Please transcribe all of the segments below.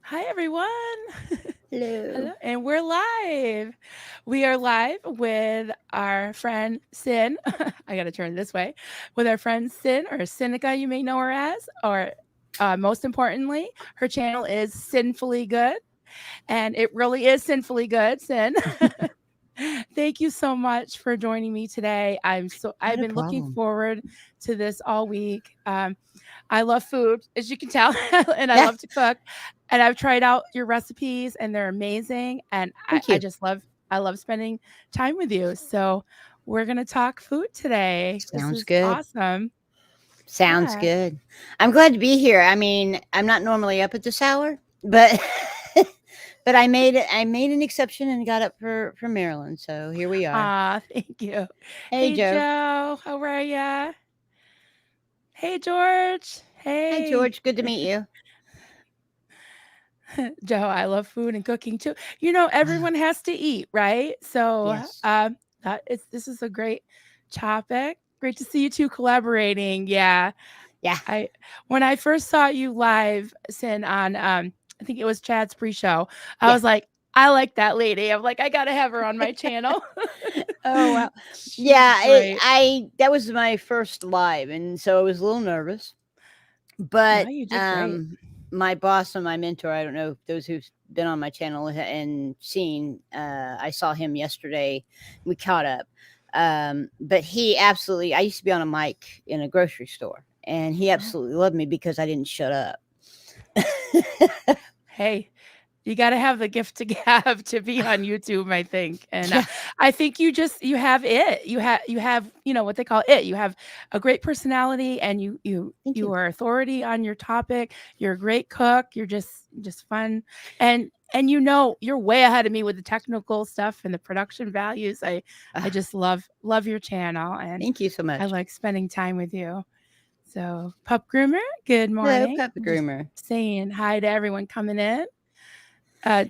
Hi, everyone. Hello. Hello. And we're live. We are live with our friend Cyn. I got to turn this way. With our friend Cyn, or Cynica, you may know her as, or most importantly, her channel is Sinfully Good. And it really is sinfully good, Cyn. Thank you so much for joining me today. I've Not a been looking problem. forward to this all week. I love food, as you can tell, and I Yeah, love to cook. And I've tried out your recipes, and they're amazing. And thank I you. just I love spending time with you. So we're gonna talk food today. This Sounds is good. awesome. Sounds Yeah. good. I'm glad to be here. I mean, I'm not normally up at this hour, but but I made an exception and got up for Marilyn. So here we are. Thank you. Hey Hey Joe. Joe, how are ya? Hey George. Hi Hey. George. Good to meet you. Joe, I love food and cooking too. Everyone has to eat, right? So, Yes. this is a great topic. Great to see you two collaborating. Yeah, Yeah. I when I first saw you live, Sin on I think it was Chad's pre-show. I Yeah. was like, I like that lady. I'm like, I gotta have her on my channel. Oh wow. She's Yeah. great. I that was my first live, and so I was a little nervous. No, But, you did great. my boss and my mentor, I don't know if those who've been on my channel and seen, I saw him yesterday. We caught up. But he absolutely I used to be on a mic in a grocery store, and he Oh, absolutely loved me because I didn't shut up. hey, you gotta have the gift to gab to be on YouTube, I think, and, Yeah, I think you have it. You have, what they call it. You have a great personality, and thank you you. are authority on your topic. You're a great cook. You're just fun, and you're way ahead of me with the technical stuff and the production values. I Ah, just love your channel, and thank you so I much. like spending time with you. So, Pup Groomer, good Hello, morning. Puppet Just Groomer. saying hi to everyone coming in.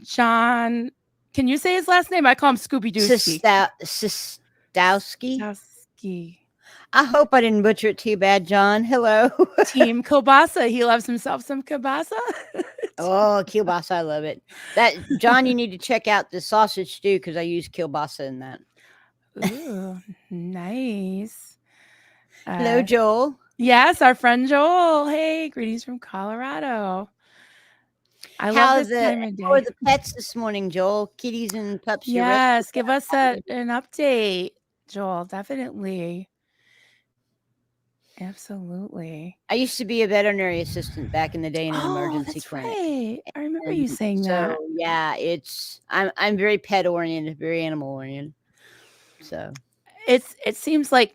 John, can you say his last name? I call him Scooby Dooski. Sistowski. Stowski. I hope I didn't butcher it too bad, John. Hello. Team Kielbasa. He loves himself some kielbasa. Oh, kielbasa, I love it. That John, you need to check out the sausage stew because I use kielbasa in that. Ooh, nice. Hello, Uh, Joel. yes, our friend Joel. Hey, greetings from Colorado. I love this time of How are day. the pets this morning, Joel? Kitties and pups, your rescue Yes, give us cat. an update, Joel. Definitely. Absolutely. I used to be a veterinary assistant back in the day in an Oh, emergency that's clinic. right. I remember And you saying so that. yeah, I'm very pet oriented, very animal oriented. So It seems like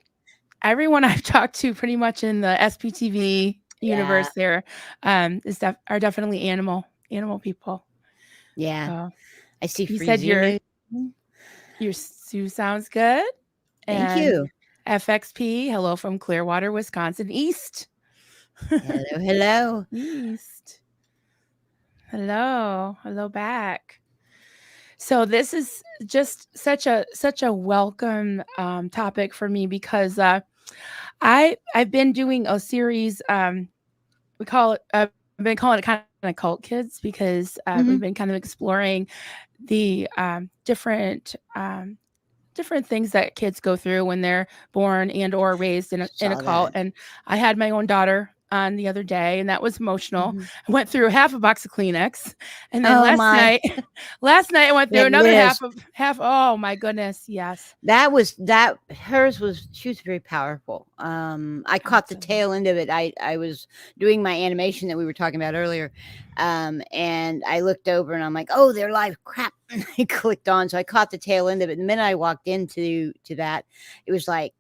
everyone I've talked to pretty much in the SPTV yeah, universe there, are definitely animal people. yeah. So, I see you said Freezy moving. your stew sounds good, Thank and you. FXP, hello from Clearwater, Wisconsin, East. Hello, hello. East. Hello. Hello back. So this is just such a welcome, topic for me because, I've been doing a series, we call it I've been calling it kind of cult kids because we've been Hmm. kind of exploring the different things that kids go through when they're born and or raised in a Saw cult. that. And I had my own daughter on the other day, and that was emotional. Mhm. I went through half a box of Kleenex, and then Oh my, last night I went through that another Liz. half. Oh my goodness, yes, That hers was she was very powerful. I caught the absolutely. tail end of it. I was doing my animation that we were talking about earlier, and I looked over and I'm like, oh, they're live. Crap! And I clicked on, so I caught the tail end of it. And the minute I walked into to that, it was like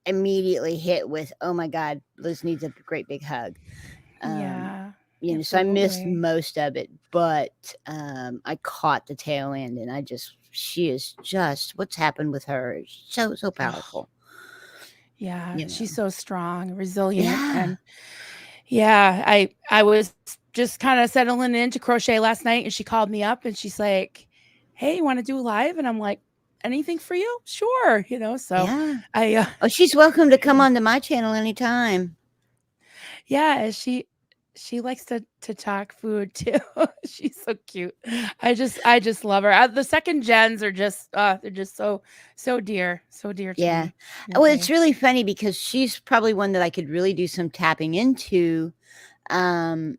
immediately hit with, oh my god, Liz needs a great big hug. Um, Yeah, so I missed absolutely. most of it, but I caught the tail end, and she is just what's happened with her is so Oh, powerful. yeah, You she's know, so strong, resilient, yeah, and yeah, I was just kind of settling into crochet last night, and she called me up and she's like, "Hey, you want to do a live?" And I'm like, "Anything for you? Sure." So yeah. I Oh, she's welcome to come onto my channel anytime. yeah, she she likes to talk food too. She's so cute. I just love her. The second gens are just they're just so dear to Yeah. me. Well, it's Okay. really funny because she's probably one that I could really do some tapping into,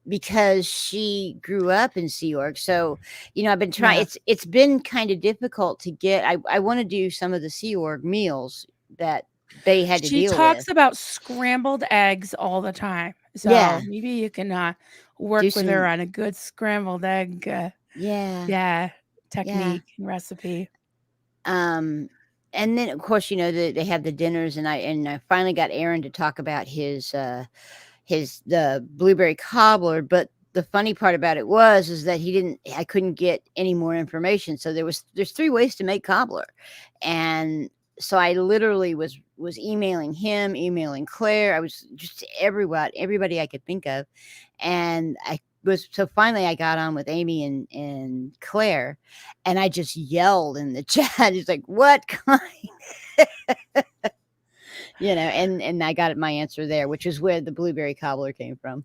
because she grew up in Sea Org. So, I've been trying. Yeah. It's been kind of difficult to get. I want to do some of the Sea Org meals that they had to She deal with. talks about scrambled eggs all the time. Yeah, So maybe you can do work with her some. on a good scrambled egg Yeah, yeah, yeah. technique and recipe. Um, and then of course they have the dinners, and I finally got Aaron to talk about the blueberry cobbler. But the funny part about it is that I couldn't get any more information. So there's 3 ways to make cobbler, and so I literally was emailing him, emailing Claire. I was just everybody I could think of, and finally I got on with Amy and Claire, and I just yelled in the chat. It's like, what kind? And I got my answer there, which is where the blueberry cobbler came from.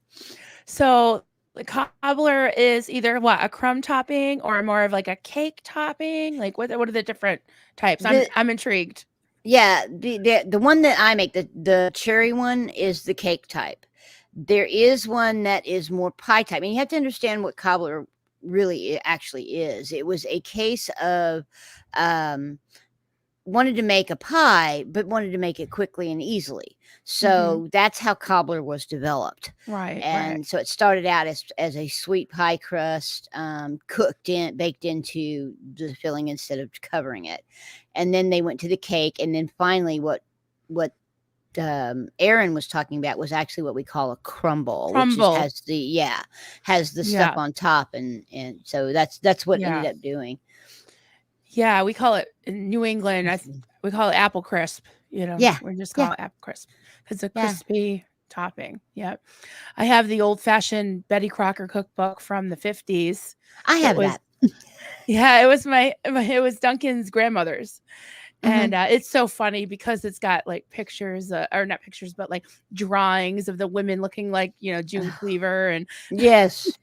So the cobbler is either what, a crumb topping or more of like a cake topping? Like what are the different types? The I'm intrigued. Yeah, the one that I make, the cherry one, is the cake type. There is one that is more pie type, and you have to understand what cobbler really actually is. It was a case of um, wanted to make a pie, but wanted to make it quickly and easily. Mhm. So that's how cobbler was developed. Right, right. And so it started out as a sweet pie crust, baked into the filling instead of covering it. And then they went to the cake. And then finally, what Aaron was talking about was actually what we call a crumble, which Crumble. has the stuff Yeah. on top. And so that's what it ended Yeah. up doing. Yeah, we call it in New England, we call it apple crisp, Yeah. we just Yeah. call it apple crisp. It's a Yeah. crispy topping. Yep. I have the old-fashioned Betty Crocker cookbook from the 50s. I It have was that. yeah, it was it was Duncan's grandmother's. Mhm. And it's so funny because it's got like pictures, or not pictures, but like drawings of the women looking like, June Cleaver and Yes.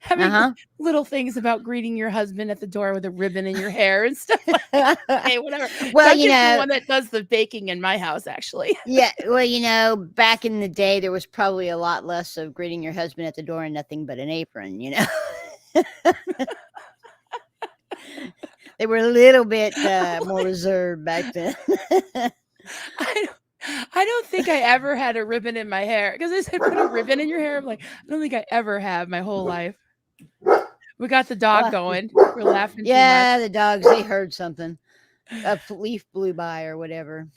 having Uh-huh. little things about greeting your husband at the door with a ribbon in your hair and stuff like that. Okay, whatever. Well, Duncan's the one that does the baking in my house, actually. yeah, well, back in the day, there was probably a lot less of greeting your husband at the door and nothing but an apron. They were a little bit more reserved back then. I don't, I don't think I ever had a ribbon in my hair because they said put a ribbon in your hair. I'm like, I don't think I ever have my whole life. We got the dog going. We're laughing too much. Yeah, the dogs, they heard something. A leaf blew by or whatever.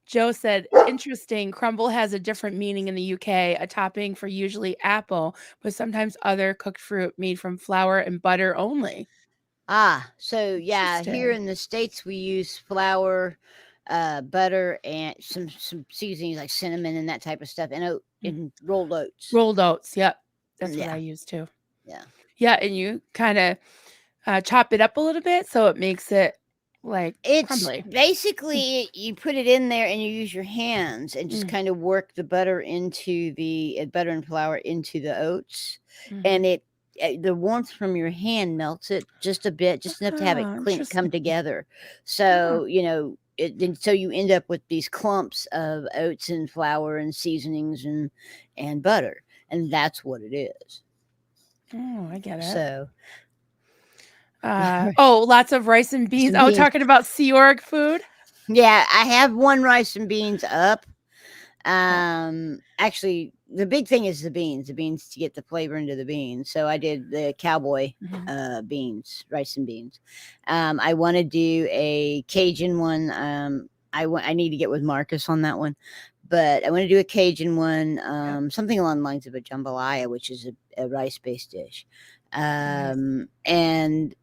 Joe said, interesting. Crumble has a different meaning in the UK, a topping for usually apple, but sometimes other cooked fruit made from flour and butter only. So yeah, here Interesting. in the States, we use flour, butter, and some seasonings like cinnamon and that type of stuff, and rolled oats. Rolled oats. Yep. That's what I Yeah, use too. yeah. Yeah. And you kind of chop it up a little bit so it makes it like It's crumbly. basically you put it in there and you use your hands and just Mm, kind of work the butter into the butter and flour into the oats, mhm. and the warmth from your hand melts it just a bit, just enough to have it come Interesting. together. Huh. So so you end up with these clumps of oats and flour and seasonings and butter, and that's what it is. Oh, I get it. So Lots of rice and beans. some Oh, beans. talking about Sea Org food. Yeah, I have one rice and beans up. Yeah. Actually, the big thing is the beans to get the flavor into the beans. So I did the cowboy Mhm. beans, rice and beans. I want to do a Cajun one. I need to get with Marcus on that one, but I want to do a Cajun one, Yep. something along the lines of a jambalaya, which is a rice based dish. Nice. And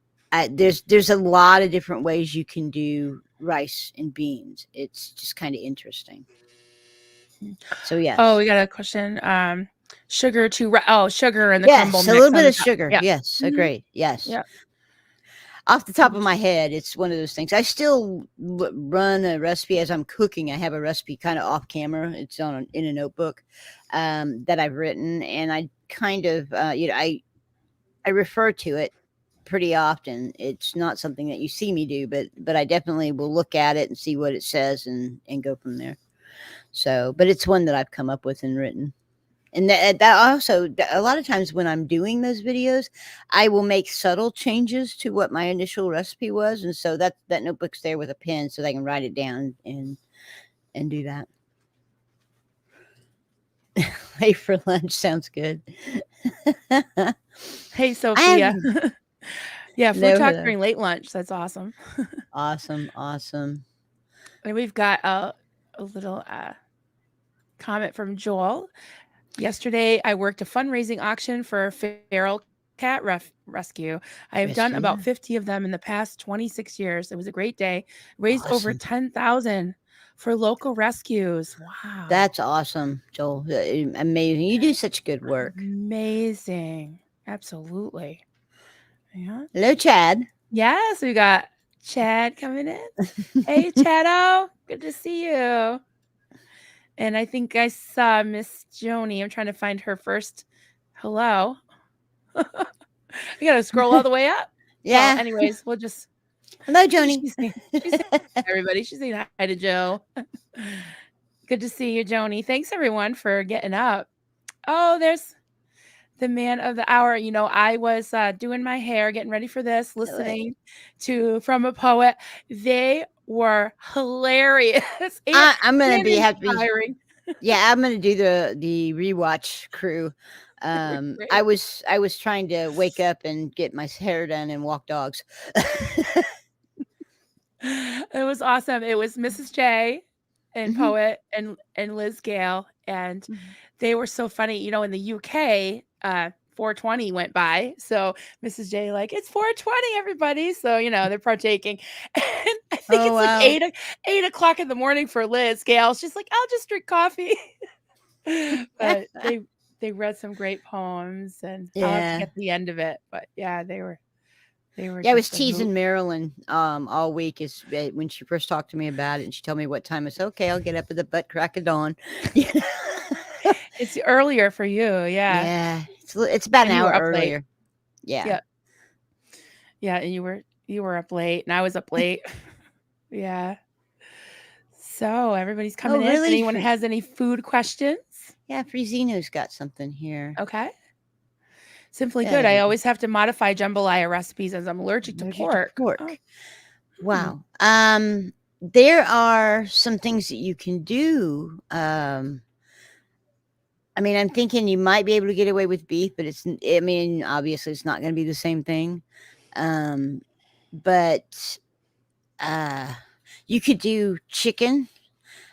there's a lot of different ways you can do rice and beans. It's just kind of interesting. So Oh, yes. we got a question. Sugar in the crumble Yes, a mix little bit on the of top. sugar. Yeah. Yes, Mhm. agreed. Yes. Yep. Off the top of my head, it's one of those things. I still run a recipe as I'm cooking. I have a recipe kind of off camera. It's in a notebook that I've written, and I kind of, I refer to it pretty often. It's not something that you see me do, but I definitely will look at it and see what it says and go from there. So, but it's one that I've come up with and written. And that also, a lot of times when I'm doing those videos, I will make subtle changes to what my initial recipe was. And so that notebook's there with a pen so they can write it down and do that. Hey, for lunch sounds good. Hey, Sophia. Yeah, food know talk her. during late lunch. That's awesome. Awesome. And we've got a little comment from Joel. Yesterday, I worked a fundraising auction for a feral cat rescue. I have done about 50 of them in the past 26 years. It was a great day. Raised over Awesome. 10,000 for local rescues. Wow. That's awesome, Joel. Amazing. You do such good work. Amazing. Absolutely. Yeah. Hello, Chad. Yes, we got Chad coming in. Hey, Chado. Good to see you. And I think I saw Miss Joni. I'm trying to find her first. Hello. I gotta scroll all the way up. Yeah. Well, anyways, we'll just. Hello, Joni. She's saying everybody. She's saying hi to Joe. Good to see you, Joni. Thanks everyone for getting up. Oh, there's the man of the hour. You know, I was doing my hair, getting ready for this, listening to From a Poet. They were hilarious. I'm gonna have to be. Yeah, I'm gonna do the rewatch crew. I was trying to wake up and get my hair done and walk dogs. It was awesome. It was Mrs. J and Poet and Liz Gale, and they were so funny. You know, in the UK, 420 went by, so Mrs. J like, it's 420, everybody. So you know they're partaking, and I think it's like 8 o'clock in the morning for Liz Gale. She's like, I'll just drink coffee. But they read some great poems, and I'll have to get the end of it. But yeah, they were. Yeah, I was teasing Marilyn all week is when she first talked to me about it, and she told me what time. I said, okay, I'll get up at the butt crack of dawn. It's earlier for you, yeah. It's about an hour earlier. Late. Yeah, and you were up late, and I was up late. Yeah. So everybody's coming in. If anyone has any food questions? Yeah, Frizzino's got something here. Okay. Simply good. I always have to modify jambalaya recipes as I'm allergic to pork. Oh. Wow. There are some things that you can do. I mean, I'm thinking you might be able to get away with beef, but obviously it's not going to be the same thing. But you could do chicken.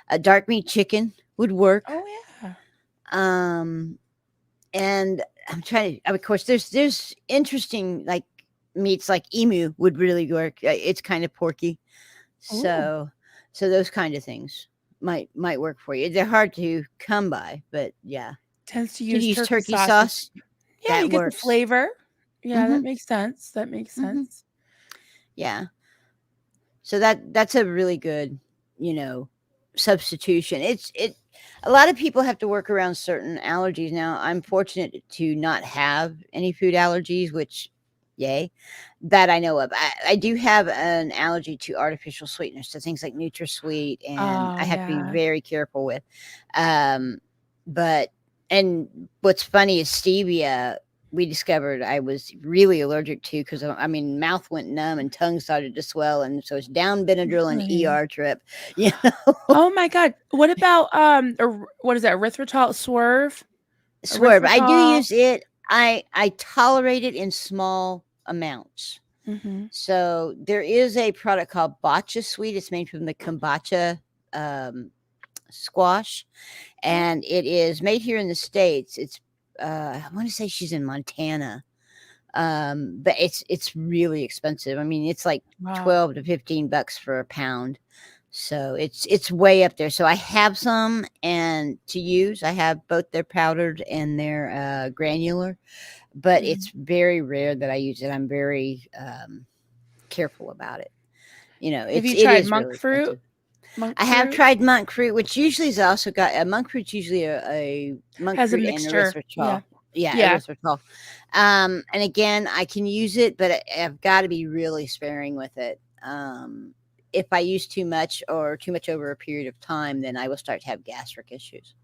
A dark meat chicken would work. Oh yeah. And I'm trying to, of course, there's interesting like meats like emu would really work. It's kind of porky. So those kind of things might work for you. They're hard to come by, but yeah. Tends to use turkey sauce. Yeah, you get the flavor. Yeah, that makes sense. Yeah. So that's a really good, substitution. A lot of people have to work around certain allergies. Now, I'm fortunate to not have any food allergies, which, yay, that I know of. I do have an allergy to artificial sweeteners, so things like NutraSweet, and I have to be very careful with. But what's funny is stevia. We discovered I was really allergic to because mouth went numb and tongue started to swell, and so it's down Benadryl and ER trip. Oh my God! What about what is that? Erythritol Swerve? Swerve. I do use it. I tolerate it in small amounts. So there is a product called Botcha Sweet. It's made from the kombucha squash, and it is made here in the States. It's I want to say she's in Montana, but it's really expensive. I mean, it's like $12 to $15 for a pound, so it's way up there. So I have some and to use. I have both their powdered and their granular, but it's very rare that I use it. I'm very careful about it. Have you It tried is monk really fruit? expensive. Monk I have fruit tried monk fruit, which usually is also got a monk fruit's usually a monk has a fruit and mixture. Yeah. erythritol. Yeah, Yeah. erythritol. And again, I can use it, but I've got to be really sparing with it. If I use too much or too much over a period of time, then I will start to have gastric issues.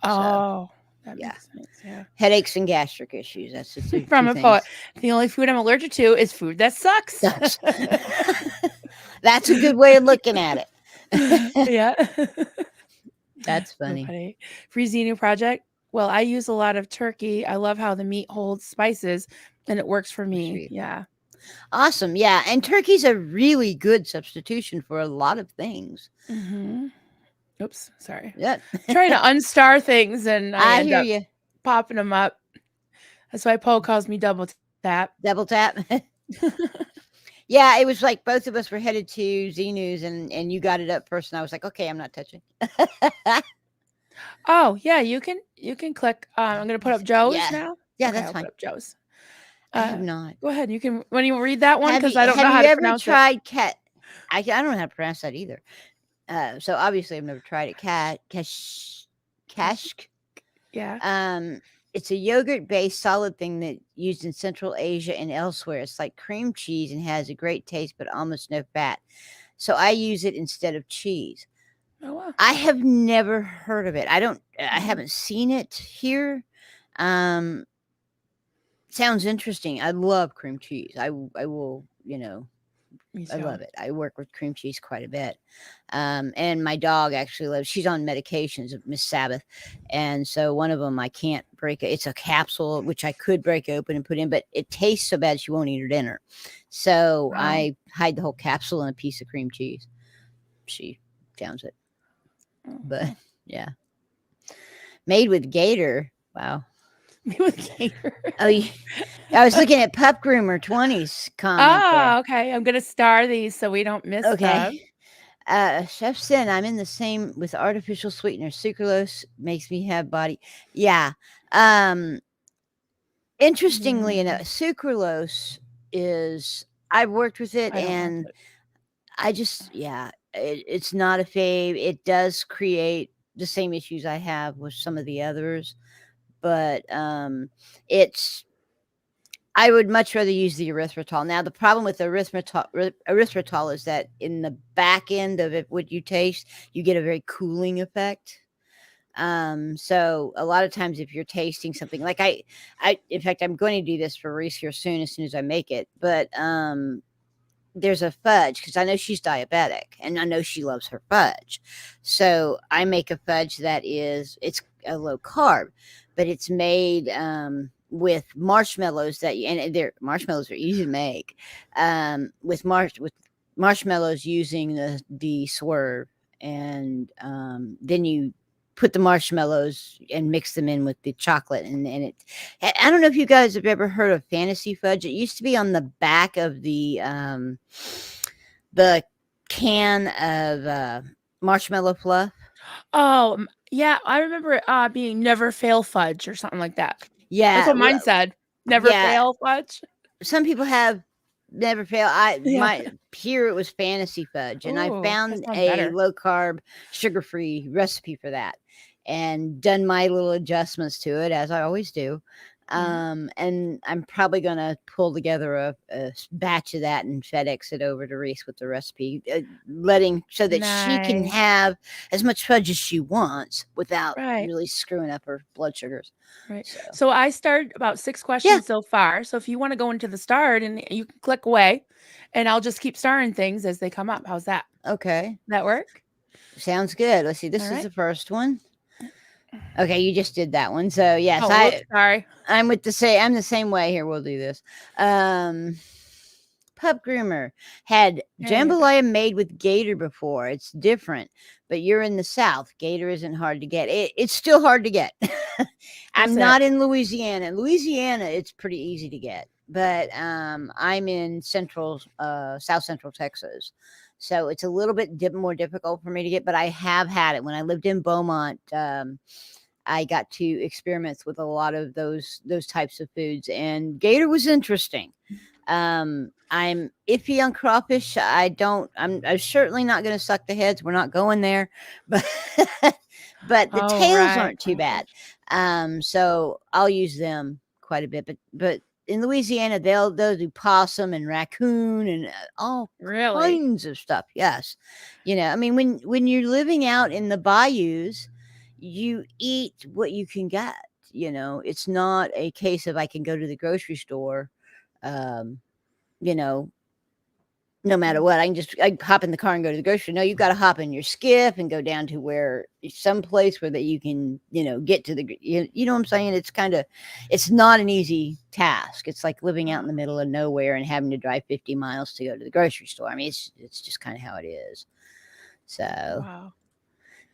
So Oh, that yeah, makes sense. Yeah. headaches and gastric issues. That's the two, From two a poet. things. The only food I'm allergic to is food that sucks. Sucks. That's a good way of looking at it. Yeah. That's So funny. funny. Freezing project. Well, I use a lot of turkey. I love how the meat holds spices and it works for me. Sweet. Yeah. Awesome. Yeah. And turkey's a really good substitution for a lot of things. Mm-hmm. Oops. Sorry. Yeah. Trying to unstar things and I I end hear up you. popping them up. That's why Poe calls me double tap. Double tap. Yeah, it was like both of us were headed to Z News and you got it up first and I was like, okay, I'm not touching. Oh, yeah, you can click. I'm gonna put up Joe's Yeah. now. Yeah, Okay, that's I'll fine. put up Joe's. I have not. Go ahead. You can when you read that one Have because you I don't know have how you to ever pronounce it. tried cat? I don't know how to pronounce that either. So obviously I've never tried it. Kashk. Yeah. It's a yogurt-based solid thing that used in Central Asia and elsewhere. It's like cream cheese and has a great taste, but almost no fat. So I use it instead of cheese. Oh wow. I have never heard of it. I Mhm. haven't seen it here. Sounds interesting. I love cream cheese. I will, Me I too. love it. I work with cream cheese quite a bit. And my dog actually loves, she's on medications of Miss Sabbath. And so one of them, I can't break it. It's a capsule, which I could break open and put in, but it tastes so bad she won't eat her dinner. So Wow. I hide the whole capsule in a piece of cream cheese. She downs it. Oh, But wow. yeah. Made with Gator. Wow. Me with Gator. Oh, I was looking at Pup Groomer 20's comment there. Oh, okay. I'm gonna star these so we don't miss them. Okay. Chef Sin, I'm in the same with artificial sweetener. Sucralose makes me have body. Yeah. Interestingly enough, sucralose is, I've worked with it I don't like and it. I just, it's not a fave. It does create the same issues I have with some of the others, but it's, I would much rather use the erythritol. Now, the problem with the erythritol is that in the back end of it, what you taste, you get a very cooling effect. So a lot of times if you're tasting something like in fact, I'm going to do this for Reese here as soon as I make it, but there's a fudge because I know she's diabetic and I know she loves her fudge. So I make a fudge that it's a low carb, but it's made with marshmallows and their marshmallows are easy to make. With marshmallows using the swerve, and then you put the marshmallows and mix them in with the chocolate and I don't know if you guys have ever heard of fantasy fudge. It used to be on the back of the can of marshmallow fluff. Oh, yeah, I remember it being never fail fudge or something like that. Yeah, That's what mine said. Never fail fudge. Some people have never fail. Here it was fantasy fudge, and I Ooh, that found sounds a better. low carb, sugar free recipe for that, and done my little adjustments to it as I always do. And I'm probably gonna pull together a batch of that and FedEx it over to Reese with the recipe, so that she can Nice. have as much fudge as she wants without Right. really screwing up her blood sugars. Right. So So I started about 6 yeah, questions so far. So if you want to go into the start and you can click away and I'll just keep starring things as they come up. How's that? okay, That work? sounds good. Let's see. This All is right. the first one. Okay, you just did that one. So yes, Oh, whoops, sorry. I'm the same way here. We'll do this. Pup Groomer had There you go. jambalaya made with gator before. It's different, but you're in the South. Gator isn't hard to get. It's still hard to get. I'm Is not it? in Louisiana. In Louisiana, it's pretty easy to get, but I'm in South Central Texas. So it's a little bit more difficult for me to get, but I have had it. When I lived in Beaumont, I got to experiment with a lot of those types of foods, and gator was interesting. I'm iffy on crawfish. I'm certainly not going to suck the heads. We're not going there, but but the Oh, tails right. aren't too bad. So I'll use them quite a bit. But in Louisiana, they'll do possum and raccoon and all Really? kinds of stuff. Yes, I mean, when you're living out in the bayous, you eat what you can get. It's not a case of I can go to the grocery store. Um, you know, no matter Mhm. what, I hop in the car and go to the grocery. No, you've got to hop in your skiff and go down to where some place where that you can, get to you know what I'm saying? It's not an easy task. It's like living out in the middle of nowhere and having to drive 50 miles to go to the grocery store. I mean, it's just kind of how it is. So Wow.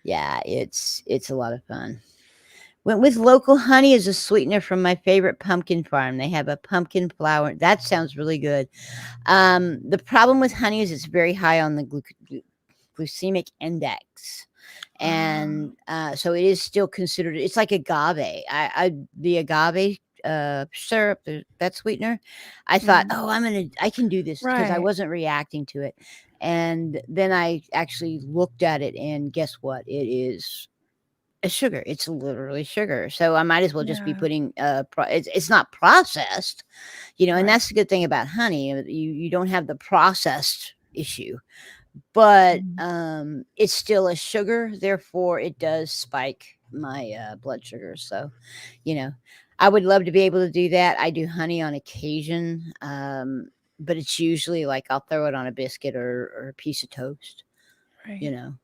yeah, it's a lot of fun. Went with local honey as a sweetener from my favorite pumpkin farm. They have a pumpkin flour. That sounds really good. The problem with honey is it's very high on the glycemic index, Ah, and so it is still considered. It's like agave. The agave syrup, that sweetener. I thought, mhm. oh, I can do this because I Right. wasn't reacting to it, and then I actually looked at it, and guess what? It is a sugar. It's literally sugar. So I might as well just be Yeah. putting it's not processed, and Right. that's the good thing about honey. You don't have the processed issue, but Mhm. it's still a sugar, therefore it does spike my blood sugar. So, you know, I would love to be able to do that. I do honey on occasion, but it's usually like I'll throw it on a biscuit or a piece of toast, you Right. know.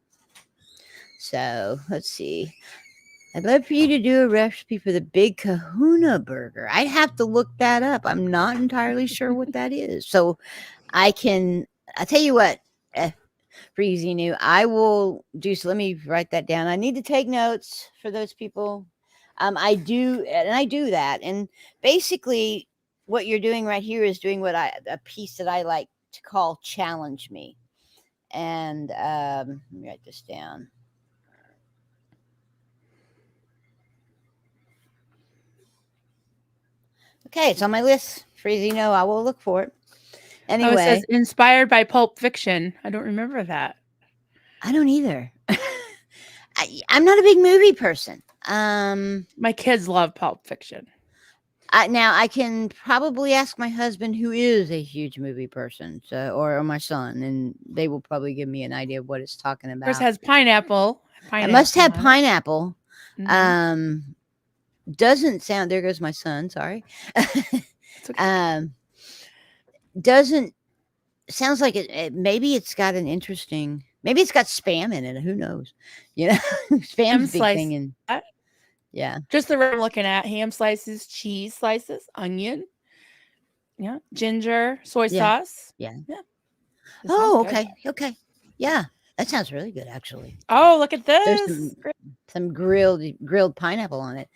So let's see. I'd love for you to do a recipe for the Big Kahuna burger. I'd have to look that up. I'm not entirely sure what that is. So I'll tell you what, for Easy New, I will do so. Let me write that down. I need to take notes for those people. I do that. And basically, what you're doing right here is doing a piece that I like to call challenge me. And let me write this down. Okay, it's on my list. For Easy No, I will look for it. Oh, it says Anyway, inspired by Pulp Fiction. I don't remember that. I don't either. I'm not a big movie person. My kids love Pulp Fiction. Now I can probably ask my husband, who is a huge movie person, or my son, and they will probably give me an idea of what it's talking Of course, it about. has pineapple, I must pineapple have on it. pineapple. Mhm. Um, doesn't sound. There goes my son. Sorry. It's okay. um, doesn't sounds like maybe it's got an interesting. Maybe it's got spam in it. Who knows? You know, spam's Ham a big thing, slice and that. yeah. Just the one I'm looking at, ham slices, cheese slices, onion, yeah, ginger, soy Yeah. sauce. Yeah. Yeah, it sounds Oh, good. okay. Okay. Yeah. That sounds really good, actually. Oh, look at There's this. Great. some grilled pineapple on it.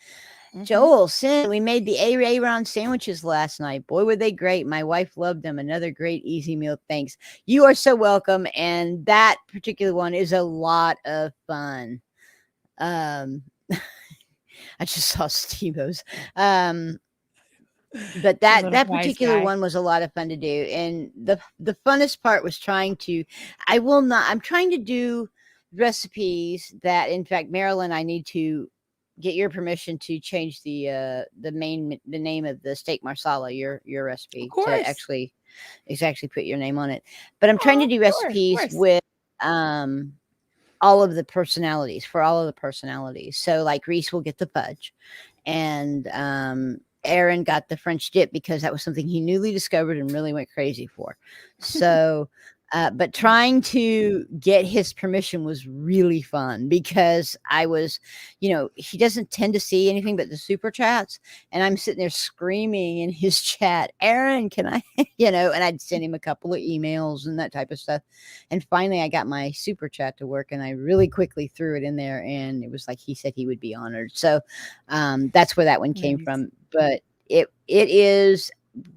Mhm. Joel, Sin, we made the A-Ron sandwiches last night. Boy, were they great. My wife loved them. Another great easy meal. Thanks. You are so welcome. And that particular one is a lot of fun. Um, I just saw Steve-O's. But The that little that wise particular guy. one was a lot of fun to do, and the funnest part was I'm trying to do recipes that, in fact, Marilyn, I need to get your permission to change the name of the steak marsala, your Of recipe, to course. actually put your name on it. But I'm trying to Oh, do sure, of recipes course. with um all of the personalities, for all of the personalities. So like Reese will get the fudge, and Aaron got the French dip because that was something he newly discovered and really went crazy for. So, but Right. trying to get his permission was really fun because he doesn't tend to see anything but the super chats, and I'm sitting there screaming in his chat, Aaron, can I, and I'd send him a couple of emails and that type of stuff. And finally, I got my super chat to work, and I really quickly threw it in there, and it was like he said he would be honored. So that's where that one came Nice. from. But it is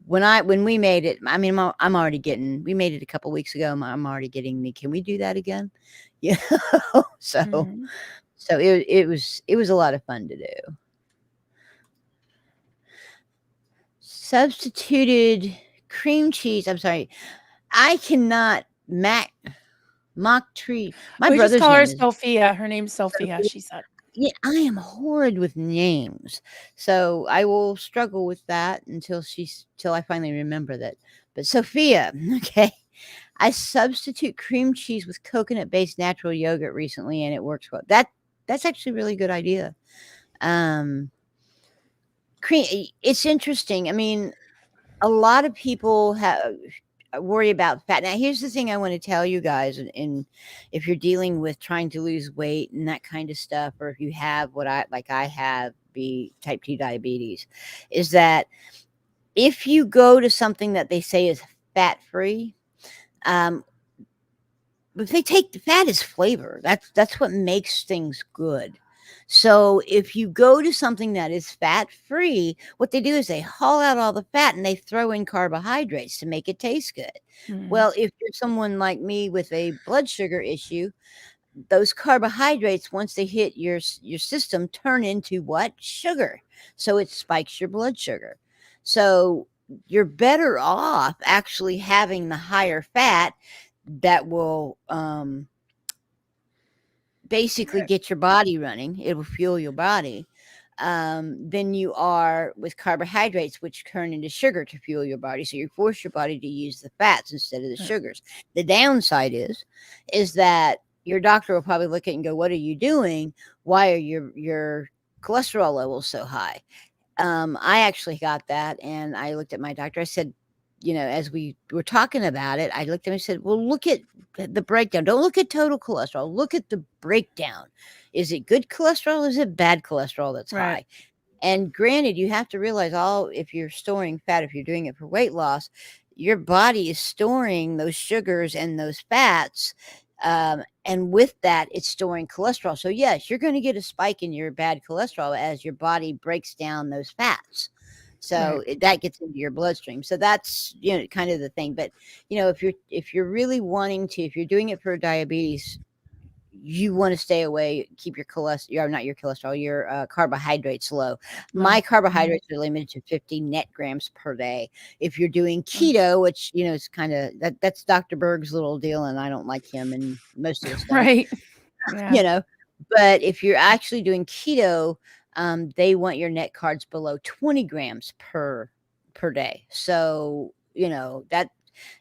when we made it. I mean, I'm already getting. We made it a couple weeks ago. I'm already getting the. Can we do that again? Yeah. so Mhm. so it was a lot of fun to do. Substituted cream cheese. I'm sorry. I cannot mock tree. My We just brother's call her name is Sophia. Her name's Sophia, Sophia. she said. Yeah, I am horrid with names, so I will struggle with that till I finally remember that. But Sophia, okay. I substitute cream cheese with coconut-based natural yogurt recently, and it works well. That's actually a really good idea. Um, it's interesting. I mean, a lot of people worry about fat. Now, here's the thing I want to tell you guys, and if you're dealing with trying to lose weight and that kind of stuff, or if you have what I have, be type 2 diabetes, is that if you go to something that they say is fat free, um, if they take the fat as flavor, that's what makes things good. So if you go to something that is fat free, what they do is they haul out all the fat and they throw in carbohydrates to make it taste good. Mhm. Well, if you're someone like me with a blood sugar issue, those carbohydrates, once they hit your system, turn into what? Sugar. So it spikes your blood sugar. So you're better off actually having the higher fat that will basically Right. get your body running. It will fuel your body. Than you are with carbohydrates, which turn into sugar to fuel your body. So you force your body to use the fats instead of the Right. sugars. The downside is that your doctor will probably look at it and go, "What are you doing? Why are your cholesterol levels so high?" I actually got that, and I looked at my doctor. I said, as we were talking about it, I looked at him and said, "Well, look at the breakdown. Don't look at total cholesterol. Look at the breakdown. Is it good cholesterol? Is it bad cholesterol that's Right. high?" And granted, you have to realize if you're storing fat, if you're doing it for weight loss, your body is storing those sugars and those fats. And with that, it's storing cholesterol. So, yes, you're going to get a spike in your bad cholesterol as your body breaks down those fats. So Right. that gets into your bloodstream. So that's kind of the thing. But if you're really wanting to, if you're doing it for diabetes, you want to stay away, keep your cholesterol, not your cholesterol, your carbohydrates low. My No. Mhm. carbohydrates are limited to 50 net grams per day. If you're doing Mm. keto, which is kind of that's Dr. Berg's little deal, and I don't like him, and most of us don't, Right. Yeah. you know. But if you're actually doing keto, they want your net carbs below 20 grams per day. So that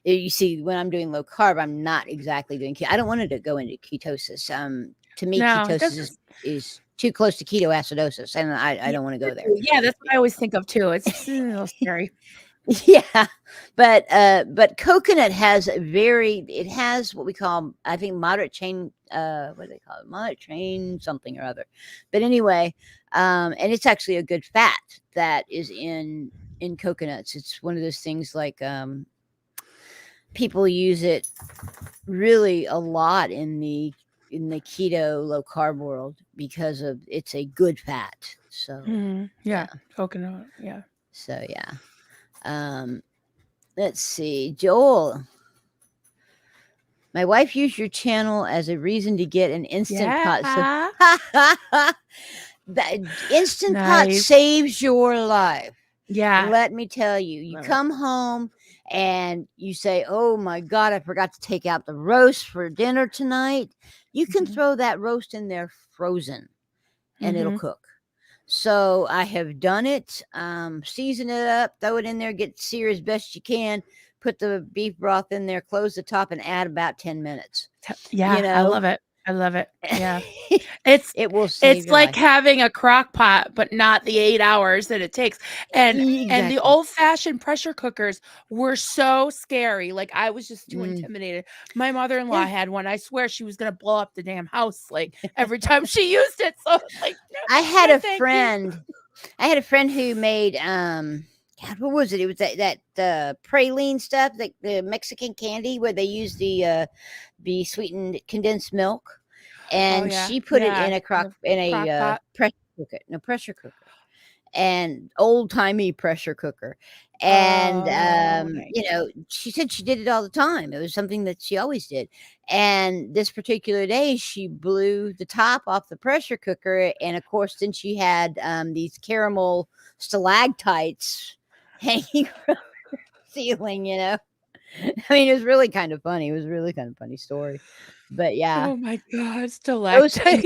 you see, when I'm doing low carb, I'm not exactly doing keto. I don't want it to go into ketosis. To me, No, it ketosis doesn't. is too close to ketoacidosis, and I Yeah, don't want to go there. yeah, that's what I always think of too. It's a little scary. Yeah, but coconut it has what we call, I think, moderate chain, what do they call it? Moderate chain something or other. But anyway, and it's actually a good fat that is in coconuts. It's one of those things like people use it really a lot in the keto low carb world because of it's a good fat. So Mhm. yeah. Yeah, coconut, yeah. So yeah. Um, let's see, Joel. My wife used your channel as a reason to get an instant pot. So Yeah. that instant pot Nice. saves your life. Yeah. Let me tell you, you Love it. come home and you say, "Oh my God, I forgot to take out the roast for dinner tonight." You can Mhm. throw that roast in there frozen and it'll Mhm. cook. So I have done it. Season it up, throw it in there, get sear as best you can, put the beef broth in there, close the top, and add about 10 minutes. You Yeah, I know, love it. I love it. Yeah. It's it will save it's your like life. having a crock pot, but not the 8 hours that it takes, and the Exactly. old-fashioned pressure cookers were so scary, like, I was just too Mm, intimidated. My mother-in-law yeah. had one, I swear she was gonna blow up the damn house, like, every time she used it, so it's like, "No, I had no, a thank you." friend. I had a friend who made God, what was it? It was that praline stuff, like the Mexican candy where they use the sweetened condensed milk, Oh, and yeah. she put it Yeah, in in the a crock pot. pressure cooker, no pressure cooker, and old-timey pressure cooker. And Oh, nice. she said she did it all the time. It was something that she always did. And this particular day, she blew the top off the pressure cooker, and of course, then she had these caramel stalactites hanging. ceiling, you know. I mean, it was really kind of funny. It was a really kind of funny story. But yeah, Oh my god, those things stalactite.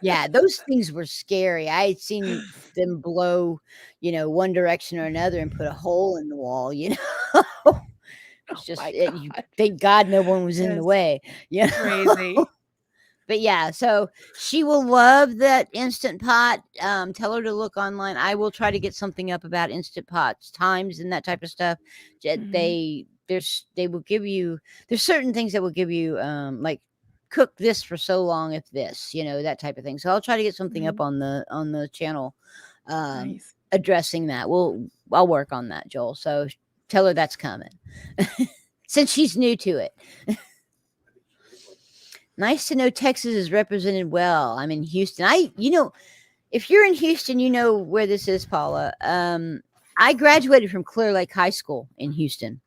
yeah, those things were scary. I had seen them blow, one direction or another and put a hole in the wall, you know? It's Oh just my you god. thank God no one was in the That's way, you know? crazy. But yeah, so she will love that Instant Pot. Tell her to look online. I will try to get something up about Instant Pots, times, and that type of stuff. Mhm, They will give you there's certain things that will give you like cook this for so long if this, that type of thing. So I'll try to get something up mhm. on the channel Nice. addressing that. I'll work on that, Joel. So tell her that's coming since she's new to it. Nice to know Texas is represented well. I'm in Houston. If you're in Houston, you know where this is, Paula. I graduated from Clear Lake High School in Houston,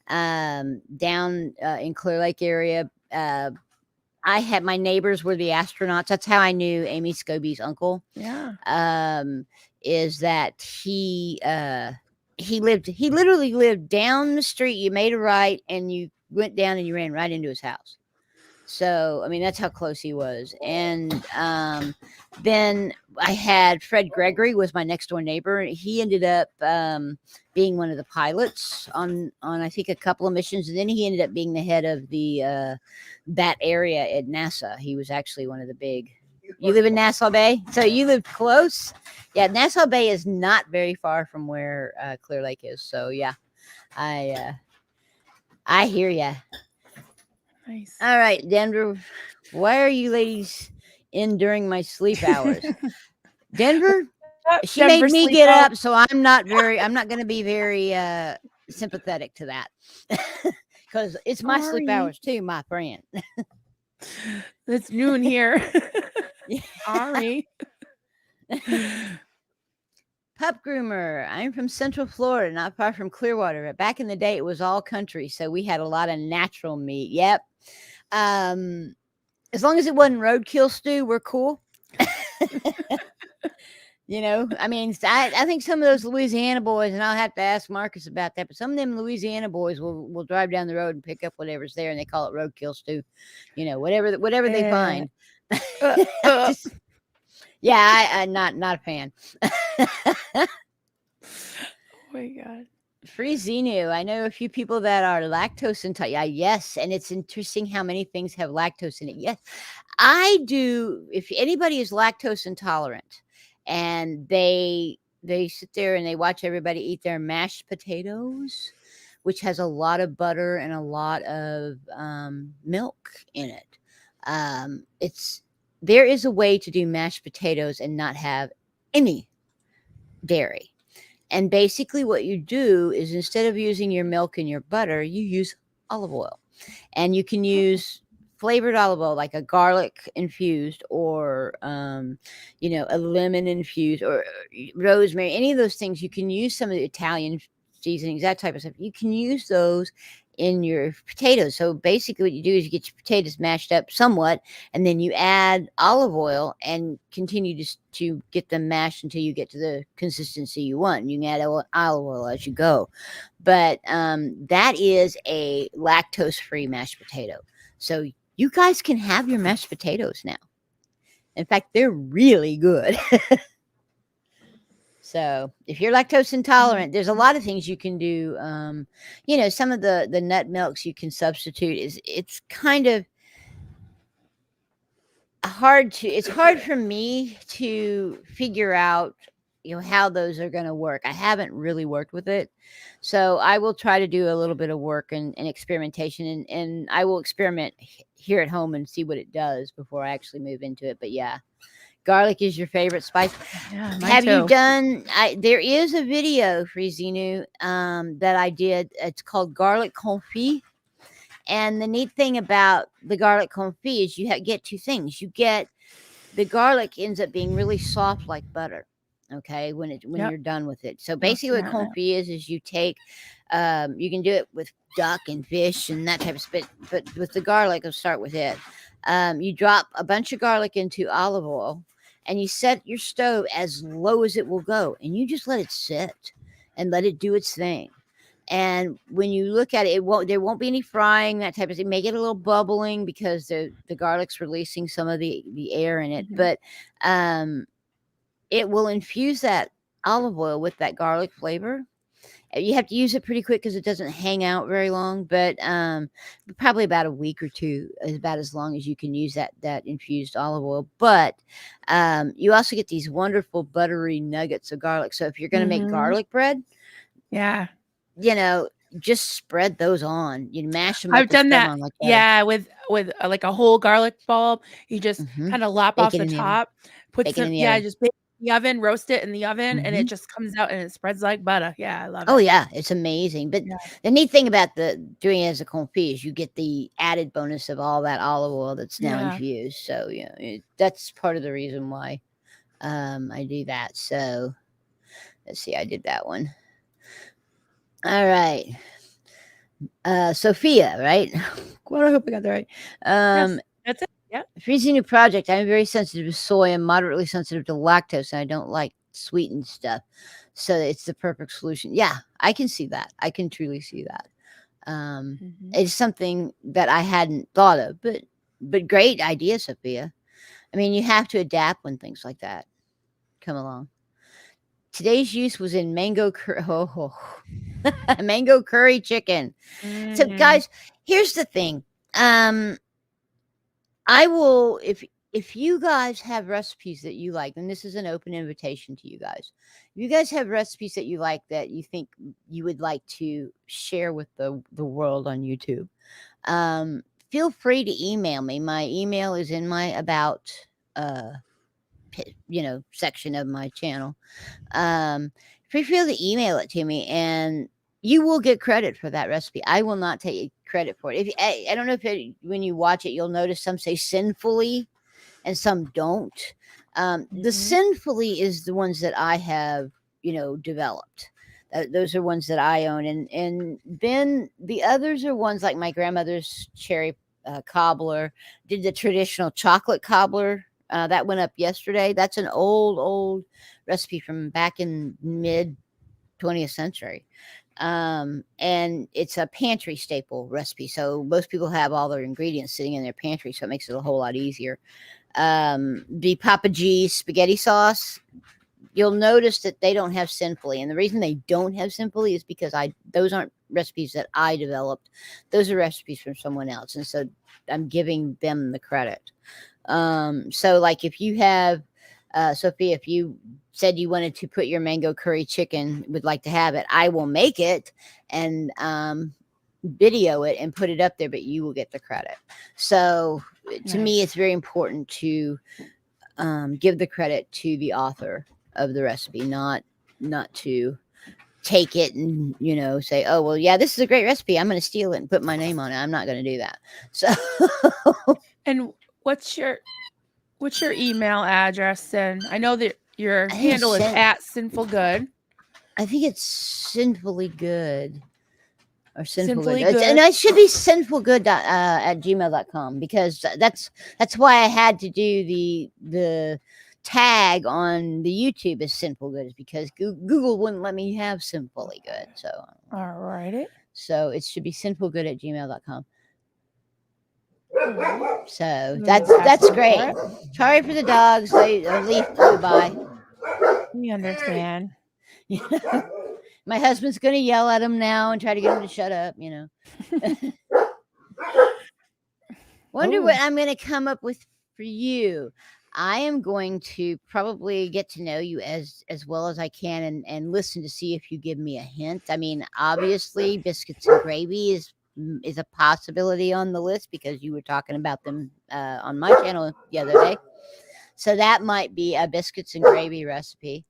down in Clear Lake area. I had my neighbors were the astronauts. That's how I knew Amy Scobie's uncle. Yeah. Um, is that he literally lived down the street. You made a right, and you went down, and you ran right into his house. So, I mean, that's how close he was. And then I had Fred Gregory was my next door neighbor. He ended up being one of the pilots on I think a couple of missions, and then he ended up being the head of the that area at NASA. He was actually one of the big. You live in Nassau Bay, so you live close. Yeah, Nassau Bay is not very far from where Clear Lake is. So yeah, I hear ya. Nice. All right, Denver. Why are you ladies in during my sleep hours? Denver, she made Denver me sleep get out. up, so I'm not going to be very sympathetic to that. Cuz it's my sleep Sorry. hours too, my friend. It's noon here. Yeah. Sorry. Pup groomer. I'm from Central Florida, not far from Clearwater. But back in the day, it was all country, so we had a lot of natural meat. Yep. As long as it wasn't roadkill stew, we're cool. I mean, I think some of those Louisiana boys, and I'll have to ask Marcus about that, but some of them Louisiana boys will drive down the road and pick up whatever's there, and they call it roadkill stew. Whatever they Eh, find. uh, uh. Just, yeah, I'm not a fan. Oh my god. Free Xenu. I know a few people that are lactose intolerant. Yeah, yes, and it's interesting how many things have lactose in it. Yes, I do. If anybody is lactose intolerant, and they sit there and they watch everybody eat their mashed potatoes, which has a lot of butter and a lot of milk in it. It's there is a way to do mashed potatoes and not have any dairy. And basically, what you do is instead of using your milk and your butter, you use olive oil. And you can Oh, use flavored olive oil, like a garlic infused or, a lemon infused or rosemary, any of those things. You can use some of the Italian seasonings, that type of stuff. You can use those in your potatoes. So basically, what you do is you get your potatoes mashed up somewhat, and then you add olive oil and continue to get them mashed until you get to the consistency you want. You can add olive oil as you go, but that is a lactose-free mashed potato. So you guys can have your mashed potatoes now. In fact, they're really good. So if you're lactose mm, intolerant, there's a lot of things you can do. Some of the nut milks you can substitute. It's kind of it's hard for me to figure out how those are going to work. I haven't really worked with it, so I will try to do a little bit of work and experimentation, and I will experiment here at home and see what it does before I actually move into it. But yeah, garlic is your favorite spice. yeah, mine Have you too. done there is a video for Xenu that I did. It's called garlic confit. And the neat thing about the garlic confit is you get two things. You get the garlic ends up being really soft like butter. Okay, when Yep. you're done with it. So I've basically, seen what that now. confit is you take, you can do it with duck and fish and that type of stuff. But with the garlic, I'll start with it. You drop a bunch of garlic into olive oil, and you set your stove as low as it will go, and you just let it sit and let it do its thing. And when you look at it, there won't be any frying, that type of thing. May get a little bubbling because the garlic's releasing some of the air in it, Mhm. but um, it will infuse that olive oil with that garlic flavor. You have to use it pretty quick because it doesn't hang out very long, but probably about a week or two is about as long as you can use that infused olive oil. But you also get these wonderful buttery nuggets of garlic. So if you're going to make Mhm. garlic bread, Yeah. you know, just spread those on. You mash them up I've and done spread them that. on like butter. Yeah, with, like, a whole garlic bulb, you just Hmm. kinda lop Bake off it the in the oven. top, put Bake it some in the yeah, oven. just bake it in the oven, roast it in the oven, and it Hmm. just comes out and it spreads like butter. Yeah, I love Oh it. yeah, it's amazing. But Yeah. the neat thing about the doing it as a confit is you get the added bonus of all that olive oil that's now Yeah. infused. So that's part of the reason why I do that. So let's see, I did that one. All right, Sophia, right? God, I hope I got that right. Yes, that's it. Yep. Freezing new project. I'm very sensitive to soy and moderately sensitive to lactose, and I don't like sweetened stuff. So it's the perfect solution. Yeah, I can see that. I can truly see that. Um, Mhm. it's something that I hadn't thought of, but great idea, Sophia. I mean, you have to adapt when things like that come along. Today's use was in mango curry. Mango curry chicken. So, Mm. guys, here's the thing. Um, I will if you guys have recipes that you like, and this is an open invitation to you guys. If you guys have recipes that you like that you think you would like to share with the world on YouTube, um, feel free to email me. My email is in my about uh section of my channel. Feel free to email it to me, and you will get credit for that recipe. I will not take credit for it. If I don't know if when you watch it, you'll notice some say sinfully and some don't. The Mhm. sinfully is the ones that I have, developed. Those are ones that I own, and then the others are ones like my grandmother's cherry cobbler. Did the traditional chocolate cobbler that went up yesterday. That's an old recipe from back in mid 20th century. And it's a pantry staple recipe. So most people have all their ingredients sitting in their pantry, so it makes it a whole lot easier. The Papa G's spaghetti sauce, you'll notice that they don't have sinfully. And the reason they don't have sinfully is because those aren't recipes that I developed. Those are recipes from someone else. And so I'm giving them the credit. So like if you have Sophia, if you said you wanted to put your mango curry chicken, would like to have it, I will make it and video it and put it up there, but you will get the credit. So to me, Nice. it's very important to give the credit to the author of the recipe, not to take it and say, oh well, yeah, this is a great recipe, I'm going to steal it and put my name on it. I'm not going to do that. So And what's your what's your email address, and I know that your I think it's handle is at Sinful Good. I think it's sinfully good or sinful good. Sinfully And Good. it should be sinfulgood at gmail.com, because that's why I had to do the tag on the YouTube as sinful good, is because Google wouldn't let me have sinfully good. All righty. So it should be sinfulgood at gmail.com. Alrighty. So Let me that's just ask that's them great. for it. Sorry for the dogs. They leaf flew by. We understand. My husband's gonna yell at him now and try to get him to shut up. Wonder what Oh. I'm going to come up with for you. I am going to probably get to know you as well as I can, and listen to see if you give me a hint. I mean, obviously, biscuits and gravy is a possibility on the list because you were talking about them on my channel the other day. So that might be a biscuits and gravy recipe.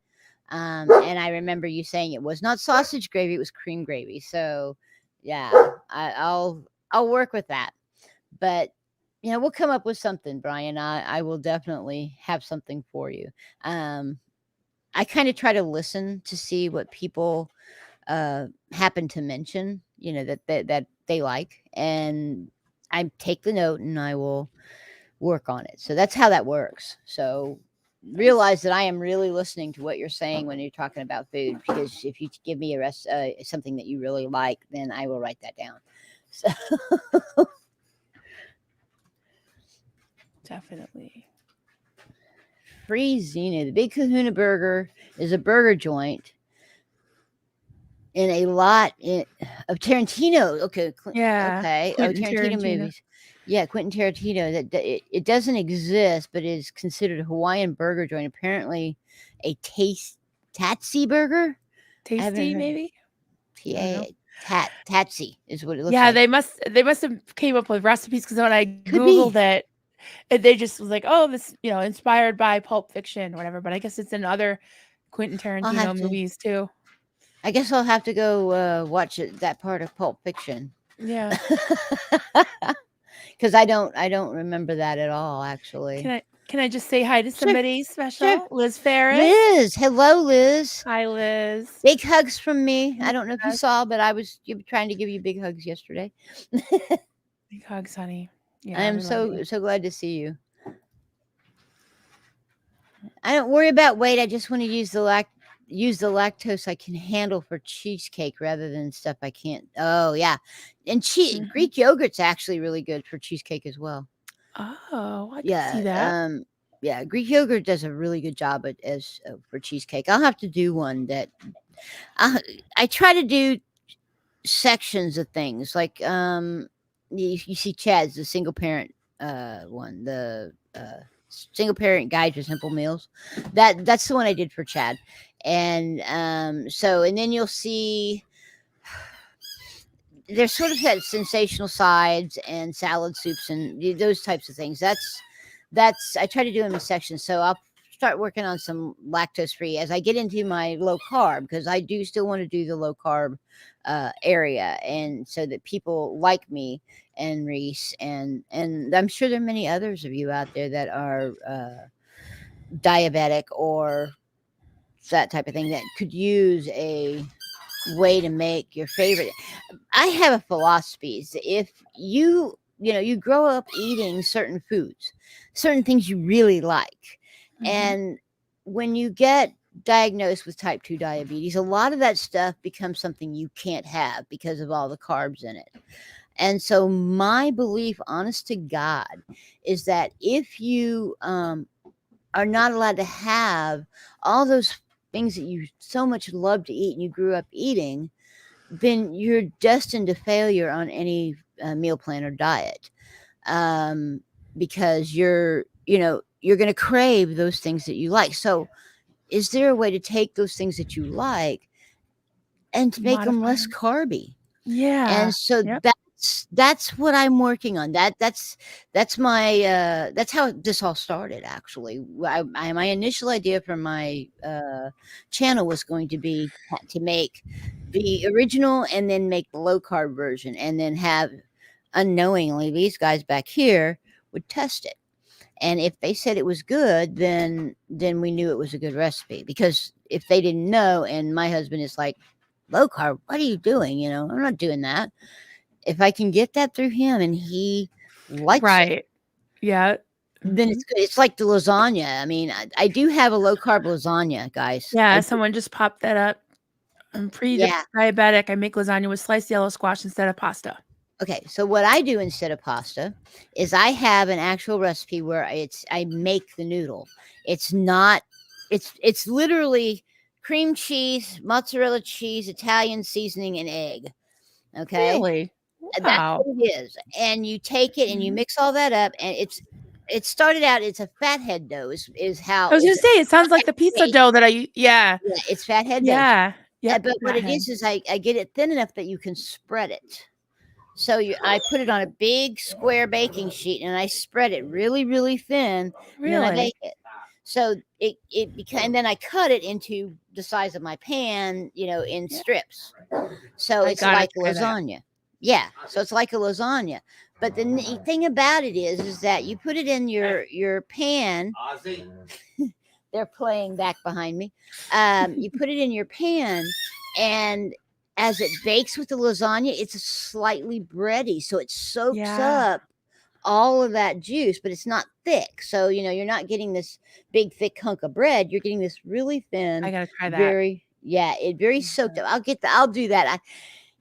And I remember you saying it was not sausage gravy; it was cream gravy. So, yeah, I'll work with that. But we'll come up with something, Brian. I will definitely have something for you. Um, I kind of try to listen to see what people happen to mention, that they like, and I take the note and I will work on it. So that's how that works. So realize that I am really listening to what you're saying when you're talking about food. Because if you give me something that you really like, then I will write that down. So Definitely. Free Xena, the Big Kahuna Burger is a burger joint in a lot of Tarantino. Okay, Yeah. Quentin Tarantino Tarantino. movies. Yeah, Quentin Tarantino. It doesn't exist, but it is considered a Hawaiian burger joint. Apparently, a Tatsy burger. I haven't Tasty, heard. maybe? I don't know. Tatsy is what it looks Yeah, like. they must have came up with recipes because when I Could Googled be. it, they just was like, "Oh, this, inspired by Pulp Fiction or whatever," but I guess it's in other Quentin I'll have Tarantino to. movies too. I guess I'll have to go watch that part of Pulp Fiction. Yeah. Because I don't remember that at all, actually. Can I just say hi to Sure, somebody sure. special? Liz Ferris. Liz, hello, Liz. Hi, Liz. Big hugs from me. I don't know if you Yes. saw, but I was trying to give you big hugs yesterday. Big hugs, honey. I Yeah, am we love you. so glad to see you. I don't worry about weight. I just want to use the lactose I can handle for cheesecake rather than stuff I can't. Oh yeah, and Mhm. Greek yogurt's actually really good for cheesecake as well. Oh, I can see Yeah, that. yeah. Greek yogurt does a really good job for cheesecake. I'll have to do one that I try to do sections of things like you see Chad's the single parent one, the single parent guide to simple meals. That's the one I did for Chad. And and then you'll see there's sort of that sensational sides and salad soups and those types of things. That's I try to do them in sections. So I'll start working on some lactose free as I get into my low carb, because I do still want to do the low carb area, and so that people like me and Reese and I'm sure there are many others of you out there that are diabetic or that type of thing that could use a way to make your favorite. I have a philosophy: is if you grow up eating certain foods, certain things you really like, Mhm. and when you get diagnosed with type 2 diabetes, a lot of that stuff becomes something you can't have because of all the carbs in it. And so my belief, honest to God, is that if you are not allowed to have all those things that you so much love to eat and you grew up eating, then you're destined to failure on any meal plan or diet, um, because you're going to crave those things that you like. So, is there a way to take those things that you like and to make them Modify less 'em. carby? Yeah. And so Yep. that's what I'm working on. That's my that's how this all started. Actually, my initial idea for my channel was going to be to make the original and then make the low carb version, and then have unknowingly these guys back here would test it, and if they said it was good, then we knew it was a good recipe. Because if they didn't know, and my husband is like, low carb, what are you doing? I'm not doing that. If I can get that through him and he likes it, Right. Yeah. then Mhm. it's good. It's like the lasagna. I mean, I do have a low carb lasagna, guys. Yeah, I do. someone just popped that up. I'm Yeah. pre-diabetic. I make lasagna with sliced yellow squash instead of pasta. Okay. So what I do instead of pasta is I have an actual recipe where I make the noodle. It's not. It's literally cream cheese, mozzarella cheese, Italian seasoning, and egg. Okay. Really? That's Wow. what it is. And you take it and you Mhm. mix all that up, and it started out, it's a fathead dough is I how was gonna it's say, it sounds like fathead the pizza base. dough that yeah. Yeah, it's fathead base. Yeah. Yep, But what it fathead. is I get it thin enough that you can spread it. So I put it on a big square baking sheet and I spread it really, really thin, and then I Really? bake it. So it became, and then I cut it into the size of my pan, in Yeah. strips. So I it's gotta like try that. lasagna. Yeah, so it's like a lasagna. But the neat thing about it is that you put it in your pan. They're playing back behind me. You put it in your pan, and as it bakes with the lasagna, it's slightly bready, so it soaks Yeah. up all of that juice, but it's not thick. So, you're not getting this big, thick hunk of bread. You're getting this really thin, I gotta try that. very soaked up. I'll do that.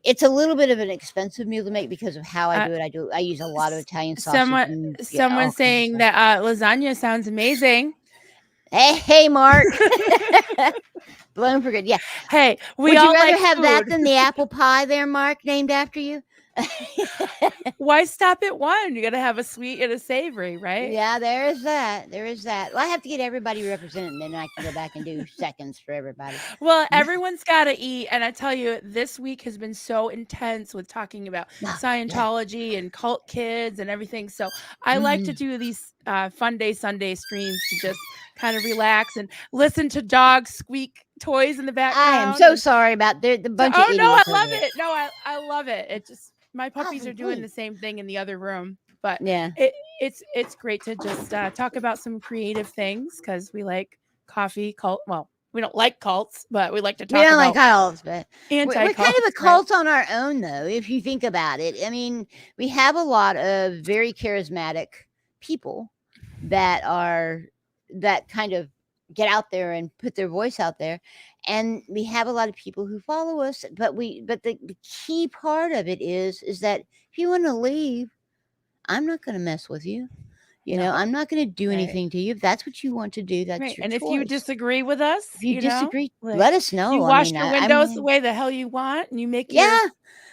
It's a little bit of an expensive meal to make because of how I Uh, do it. I use a lot of s- Italian sausage someone and someone all kinds of saying stuff. that lasagna sounds amazing. Hey, Mark. Blown for good. Yeah. Hey, we Would you all rather like have that food. than the apple pie there, Mark, named after you? Why stop at one? You gotta have a sweet and a savory, right? Yeah, there is that. There is that. Well, I have to get everybody represented, and then I can go back and do seconds for everybody. Well, everyone's got to eat. And I tell you, this week has been so intense with talking about Oh, yeah. Scientology and cult kids and everything. So I like to Mhm. do these fun day Sunday streams to just kind of relax and listen to dogs squeak toys in the I am background. so And sorry about the bunch of oh no, I idiots over love here. it. No, I love it. It just my Oh, puppies are doing the please. same thing in the other room. But Yeah. it's great to just talk about some creative things because we like coffee cult. Well, we don't like cults, but we like to We talk don't like about cults, but we're kind of a anti-cults, right? cult on our own, though, if you think about it. I mean, we have a lot of very charismatic people that kind of get out there and put their voice out there. And we have a lot of people who follow us, but the key part of it is that if you want to leave, I'm not going to mess with you. No, I'm not going to do right, anything to you. If that's what you want to do, that's right. your And if you choice. disagree with us, If you disagree, like let us you know. I wash mean, your I'm windows the willing. way the hell you want, and you make Yeah.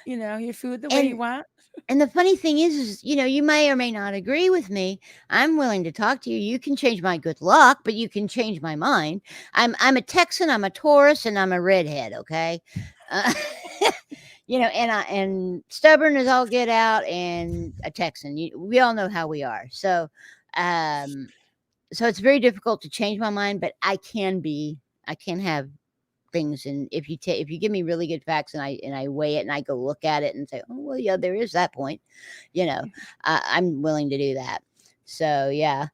your food the way you And want. and the funny thing is, you may or may not agree with me. I'm willing to talk to you. You can change my good luck, but you can change my mind. I'm a Texan, I'm a Taurus, and I'm a redhead, okay? Uh, and stubborn as all get out, and a Texan. We all know how we are. Um, so it's very difficult to change my mind, but I can have things, and if you give me really good facts, and I weigh it, and I go look at it and say, oh well, yeah, there is that point, I'm willing to do that. So yeah.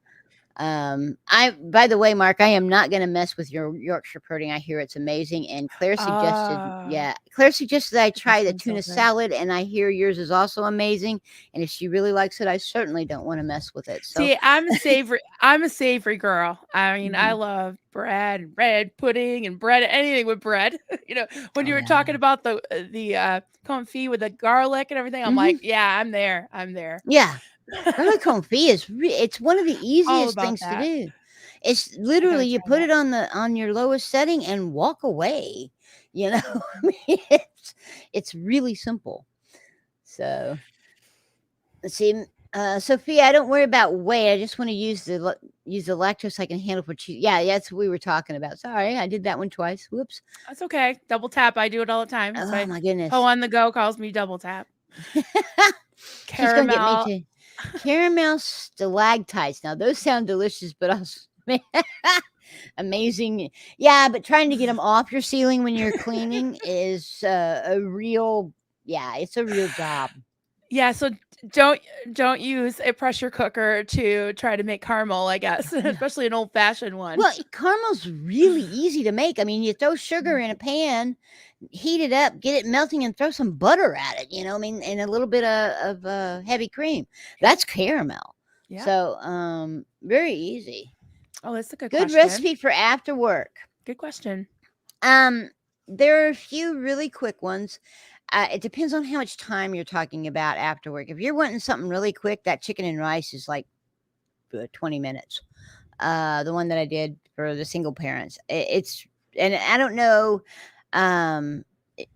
I By the way, Mark, I am not going to mess with your Yorkshire pudding. I hear it's amazing, and Ah, Claire suggested I try this the one's so tuna good. salad, and I hear yours is also amazing. And if she really likes it, I certainly don't want to mess with it. So, See, I'm a savory. I'm a savory girl. I mean, I mhm. love bread and bread pudding and bread, anything with bread. When Oh you were yeah, talking about the confit with the garlic and everything, I'm hmm like, yeah, I'm there. I'm there. yeah. Garlic confit it's one of the All easiest about things to that. do. It's I gotta literally you try put that. it on your lowest setting and walk away. I mean, it's really simple. So let's see, Sophia, I don't worry about weight. I just want to use the lactose I can handle for cheese. Yeah, that's what we were talking about. Sorry, I did that one twice. Whoops. That's okay. Double tap. I do it all the time. That's Oh why my Poe goodness. on the go calls me double tap. She's gonna get me Caramel. to caramel stalactites. Now those sound delicious, but also amazing. Yeah, but trying to get them off your ceiling when you're cleaning is a real, yeah, it's a real job. Yeah, so don't don't use a pressure cooker to try to make caramel, I guess, No. especially an old-fashioned one. Well, caramel's really easy to make. I mean, you throw sugar in a pan, heat it up, get it melting, and throw some butter at it. I mean, and a little bit of heavy cream. That's caramel. Yeah. So, very easy. Oh, that's a good Good question. recipe for after work. Good question. Um, there are a few really quick ones. It depends on how much time you're talking about after work. If you're wanting something really quick, that chicken and rice is like 20 minutes. The one that I did for the single parents. And I don't know,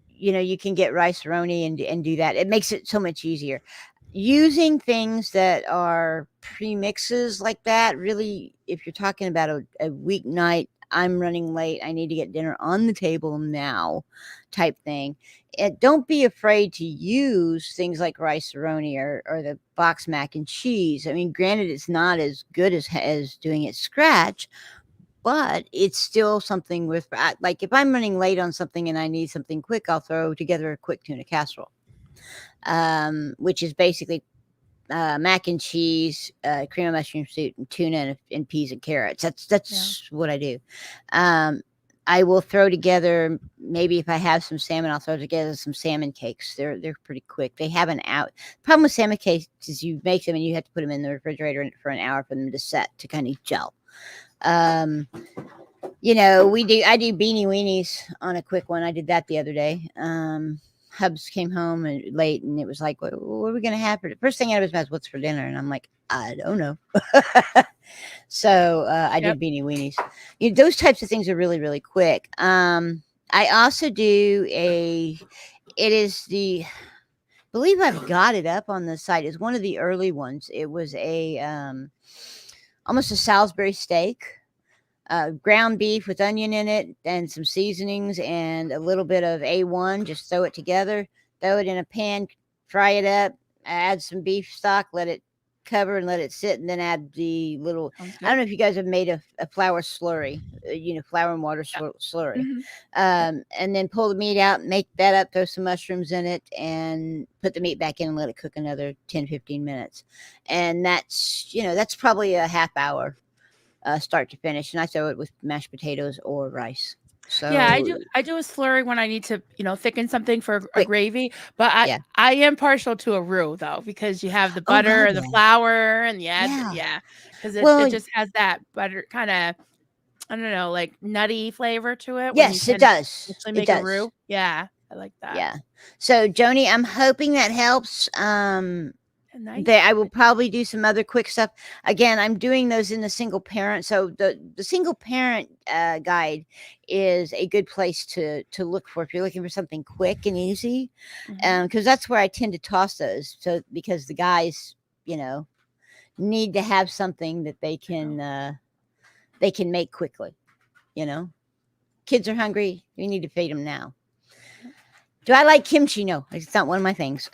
you can get rice roni and do that. It makes it so much easier. Using things that are premixes like that, really, if you're talking about a weeknight, I'm running late, I need to get dinner on the table now type thing. Don't be afraid to use things like rice roni or the box mac and cheese. I mean, granted, it's not as good as doing it scratch, but it's still something like if I'm running late on something and I need something quick, I'll throw together a quick tuna casserole, which is basically mac and cheese, cream of mushroom soup, and tuna, and peas and carrots. That's Yeah. what I do. Um, I will throw together, maybe if I have some salmon, I'll throw together some salmon cakes. They're pretty quick. They have an out. Problem with salmon cakes is you make them and you have to put them in the refrigerator for an hour for them to set to kind of gel. I do beanie weenies on a quick one. I did that the other day. Hubs came home late, and it was like, what are we going to have for the first thing out of his mouth? What's for dinner? And I'm like, I don't know. So I did beanie weenies. Those types of things are really, really quick. I also do I believe I've got it up on the site. It's one of the early ones. It was almost a Salisbury steak. Ground beef with onion in it and some seasonings and a little bit of A1. Just throw it together, throw it in a pan, fry it up, add some beef stock, let it cover and let it sit, and then add the little, I don't know if you guys have made a flour slurry, flour and water slurry. And then pull the meat out, make that up, throw some mushrooms in it, and put the meat back in and let it cook another 10-15 minutes. And that's probably a half hour. Start to finish, and I throw it with mashed potatoes or rice. So yeah, I do a slurry when I need to, thicken something for a gravy. But I am partial to a roux though, because you have the butter and the flour, and because it just has that butter kind of, I don't know, like nutty flavor to it. Yes, it does. Actually make a roux. Yeah, I like that. Yeah. So Joni, I'm hoping that helps. Nice. I will probably do some other quick stuff. Again, I'm doing those in the single parent. So the single parent guide is a good place to look for if you're looking for something quick and easy. Because that's where I tend to toss those. So because the guys, need to have something that they can make quickly. Kids are hungry. We need to feed them now. Do I like kimchi? No, it's not one of my things.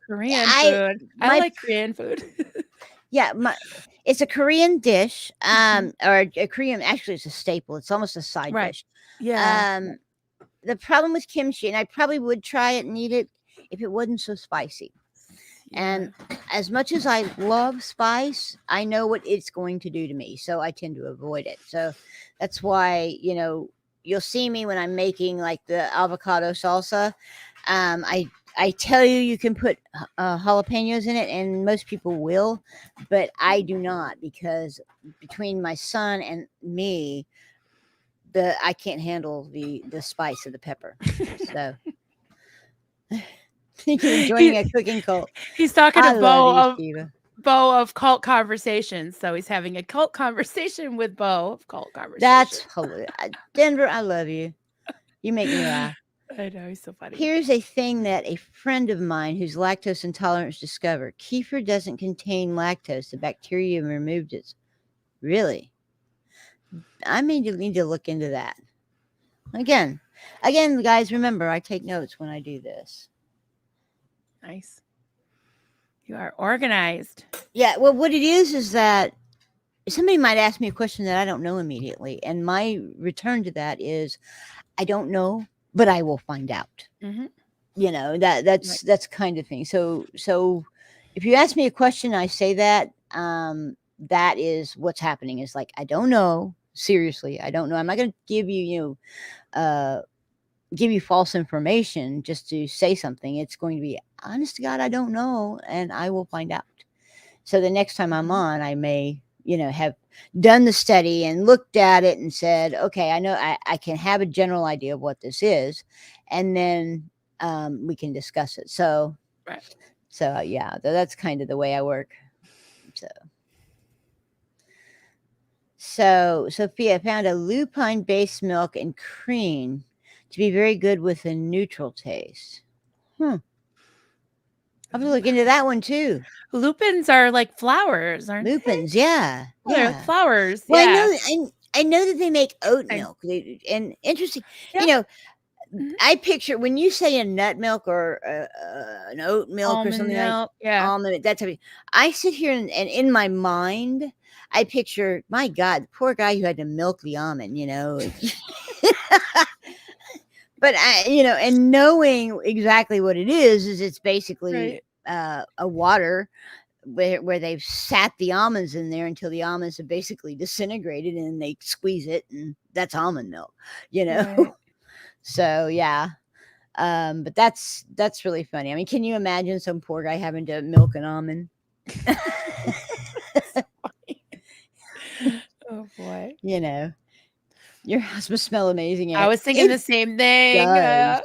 Korean food. I like Korean food. Yeah, it's a Korean dish, or a Korean. Actually, it's a staple. It's almost a side dish. Yeah. The problem with kimchi, and I probably would try it and eat it if it wasn't so spicy. Yeah. And as much as I love spice, I know what it's going to do to me, so I tend to avoid it. So that's why you'll see me when I'm making like the avocado salsa. I tell you can put jalapenos in it, and most people will, but I do not, because between my son and me, I can't handle the spice of the pepper. So you're joining a cooking cult. He's talking to Bo of Cult Conversations. So he's having a cult conversation with Bo of Cult Conversations. That's hilarious. Denver, I love you. You make me laugh. I know, he's so funny. Here's a thing that a friend of mine who's lactose intolerant discovered. Kefir doesn't contain lactose. The bacteria removed it. Really? I may need to look into that. Again, guys, remember, I take notes when I do this. Nice. You are organized. Yeah, well, what it is that somebody might ask me a question that I don't know immediately. And my return to that is, I don't know, but I will find out. That's kind of thing. So if you ask me a question, I say that, that is what's happening. Is like, I don't know. Seriously, I don't know. I'm not going to give you, give you false information just to say something. It's going to be, honest to God, I don't know, and I will find out. So the next time I'm on, I may, have done the study and looked at it and said, okay, I know I can have a general idea of what this is, and then we can discuss it. So, right. So yeah, that's kind of the way I work. So Sophia found a lupine-based milk and cream to be very good with a neutral taste. I'll have to look into that one too. Lupins are like flowers, aren't lupins, they? Yeah. They're like flowers. Well, yeah. I know that they make oat milk. And interesting, I picture when you say a nut milk or an oat milk almond or something milk, like almond, that type of. I sit here and in my mind, I picture, my God, the poor guy who had to milk the almond, But and knowing exactly what it is it's basically a water where they've sat the almonds in there until the almonds have basically disintegrated, and they squeeze it, and that's almond milk, you know. Right. So yeah. But that's really funny. I mean, can you imagine some poor guy having to milk an almond? Oh boy. You know, your house must smell amazing in I it. was thinking It the same thing. does.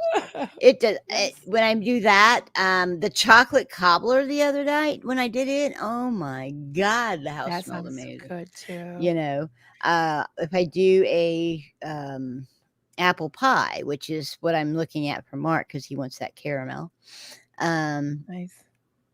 It does. Yes. When I do that, the chocolate cobbler the other night when I did it, oh my God, the house That smelled sounds amazing. good too. You know, if I do a apple pie, which is what I'm looking at for Mark because he wants that caramel. Nice.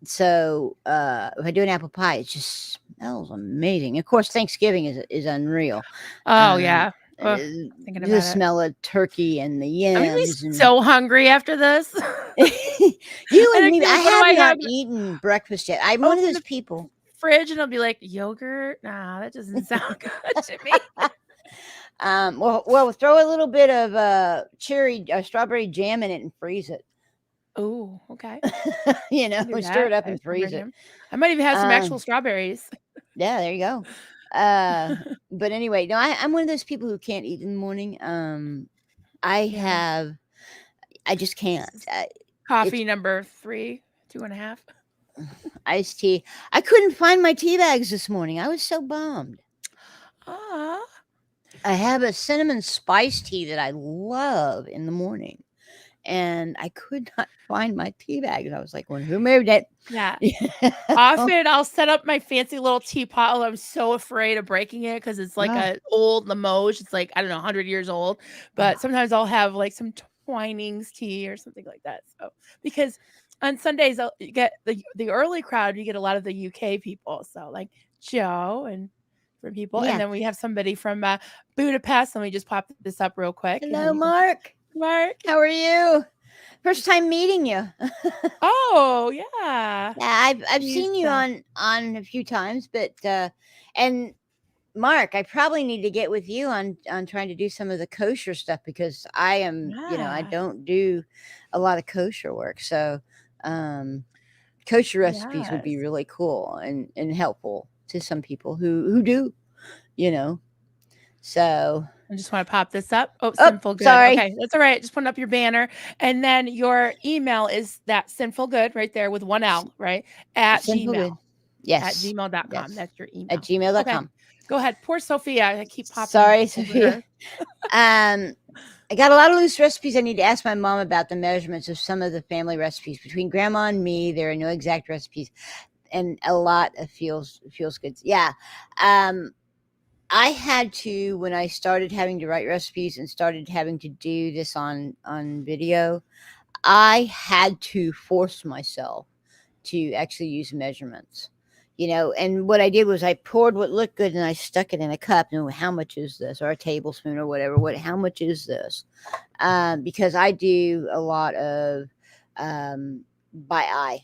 So if I do an apple pie, it just smells amazing. Of course, Thanksgiving is unreal. Oh yeah. Thinking The about it. smell of turkey and the I'm gonna be yams and so hungry after this. you And and I me. feel I like, what do I have not have? eaten breakfast yet. I'm one of Open those the people. fridge and I'll be like, yogurt? Nah, that doesn't sound good to me. Well, throw a little bit of strawberry jam in it and freeze it. Oh, okay. You know, Do stir that. it up I have and freeze strawberry it. jam. I might even have some actual Um, strawberries. yeah, there you go. But anyway, no, I'm one of those people who can't eat in the morning. Yeah. I just can't. This is It's coffee number 3, 2.5. iced tea. I couldn't find my tea bags this morning. I was so bummed. Ah. I have a cinnamon spice tea that I love in the morning, and I could not find my tea bags. I was like, well, who moved it? Yeah. Yeah. Often I'll set up my fancy little teapot. I'm so afraid of breaking it because it's like Oh, a old Limoges. It's like, I don't know, 100 years old. But sometimes I'll have like some Twinings tea or something like that. So because on Sundays you get the early crowd, you get a lot of the UK people. So like Joe and different people. And yeah. then we have somebody from Budapest. Let me just pop this up real quick. And Hello, then you can Mark. Mark. How are you? First time meeting you. Oh, yeah. Yeah, I've He's seen you on a few times, but and Mark, I probably need to get with you on trying to do some of the kosher stuff because I am, I yeah. don't do a lot of kosher work. So, kosher recipes would be Yes. really cool and helpful to some people who do, you know. So, I just want to pop this up. Oh, oh, Sinful Good. sorry, Okay, that's all right. Just putting up your banner. And then your email is that Sinful Good right there with one S- L, right? At simple Gmail. good. At Yes, gmail.com. yes, That's your at email. Okay. gmail.com. Go ahead. Poor Sophia. I keep popping Sorry, over Sophia. her. Um, I got a lot of loose recipes. I need to ask my mom about the measurements of some of the family recipes. Between grandma and me, there are no exact recipes, and a lot of feels good. Yeah. I had to when I started having to write recipes and started having to do this on video. I had to force myself to actually use measurements. And what I did was I poured what looked good and I stuck it in a cup. And how much is this, or a tablespoon, or whatever? How much is this? Because I do a lot of by eye.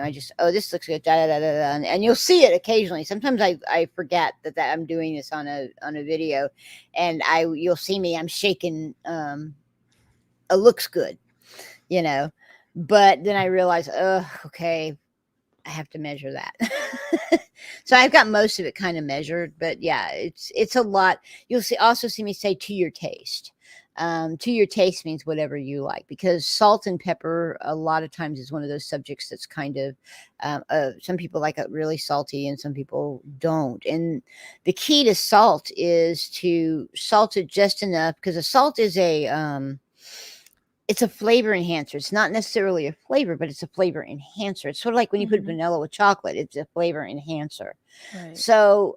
I just, oh, this looks good, da, da, da, da, and you'll see it occasionally. Sometimes I forget that I'm doing this on a video, and you'll see me. I'm shaking. It looks good, you know, but then I realize, oh, okay, I have to measure that. So I've got most of it kind of measured, but yeah, it's a lot. You'll also see me say to your taste. To your taste means whatever you like, because salt and pepper a lot of times is one of those subjects that's kind of some people like it really salty and some people don't. And the key to salt is to salt it just enough, because a salt is it's a flavor enhancer. It's not necessarily a flavor, but it's a flavor enhancer. It's sort of like when you put vanilla with chocolate, it's a flavor enhancer. Right. So,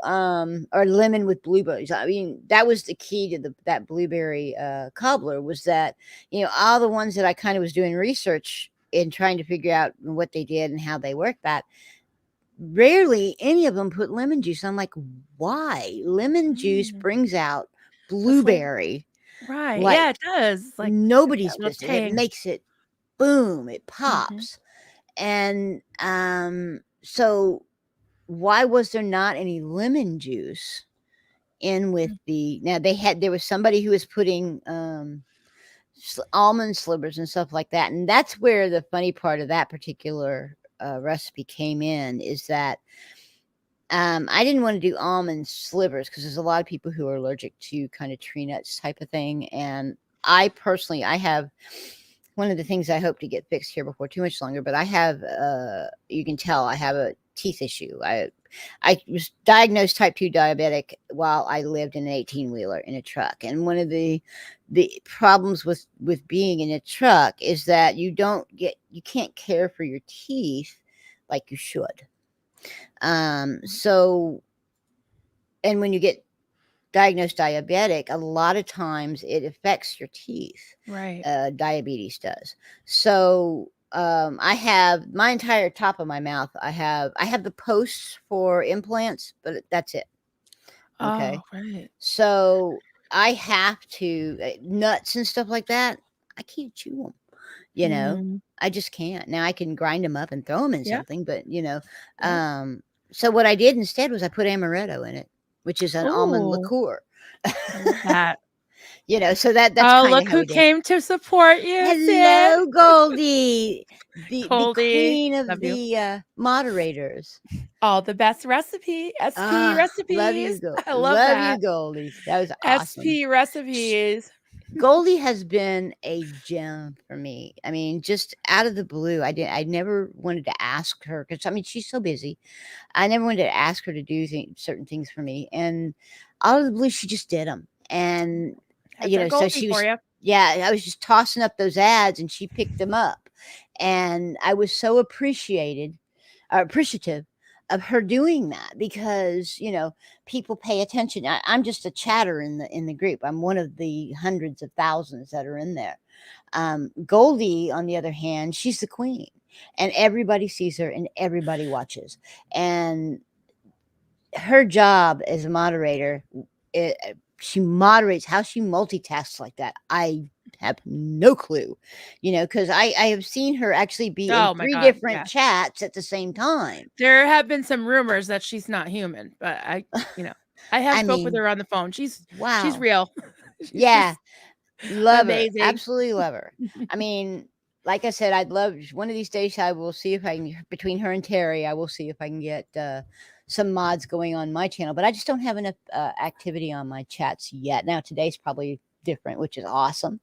or lemon with blueberries. I mean, that was the key to that blueberry cobbler, was that, all the ones that I kind of was doing research in trying to figure out what they did and how they worked that, rarely any of them put lemon juice. I'm like, why? Lemon juice brings out The flavor. blueberry Right. like Yeah, it does. It's like nobody's that little business. It tang. makes it boom, it Mhm. pops. And so why was there not any lemon juice in with now there was somebody who was putting almond slivers and stuff like that, and that's where the funny part of that particular recipe came in is that I didn't want to do almond slivers because there's a lot of people who are allergic to kind of tree nuts type of thing. And I personally, I have one of the things I hope to get fixed here before too much longer, but I have, you can tell I have a teeth issue. I was diagnosed type 2 diabetic while I lived in an 18-wheeler in a truck. And one of the problems with being in a truck is that you can't care for your teeth like you should. So, and when you get diagnosed diabetic, a lot of times it affects your teeth. Right. Diabetes does. So, I have my entire top of my mouth. I have the posts for implants, but that's it. Okay. Oh, right. So I have to nuts and stuff like that. I can't chew them. Mm, I just can't. Now I can grind them up and throw them in yeah. something, but Yeah. so what I did instead was I put amaretto in it, which is an almond Oh, liqueur. I love that. So that's Oh, kind of look how who we did. came to support you, Sid. Hello, Goldie, the Goldie, queen of love you. the moderators. All the best SP Ah, love you, recipes. I love that. Goldie. That was awesome. SP recipes. Goldie has been a gem for me. I mean, just out of the blue, I never wanted to ask her because I mean she's so busy. I never wanted to ask her to do certain things for me, and out of the blue, she just did them. And That's our so Goldie she for was, you. yeah, I was just tossing up those ads, and she picked them up, and I was so appreciative of her doing that because people pay attention. I'm just a chatter in the group. I'm one of the hundreds of thousands that are in there. Goldie, on the other hand, she's the queen, and everybody sees her and everybody watches. And her job as a moderator, she moderates. How she multitasks like that, I have no clue, because I have seen her actually be in Oh my 3 God. different Yeah. chats at the same time. There have been some rumors that she's not human, but I have I spoke with mean, her on the phone. She's wow. real. She's Yeah, just love her. amazing. Absolutely love her. I mean, like I said, I'd love one of these days. I will see if I can, between her and Terry, I will see if I can get some mods going on my channel. But I just don't have enough activity on my chats yet. Now today's probably different, which is awesome.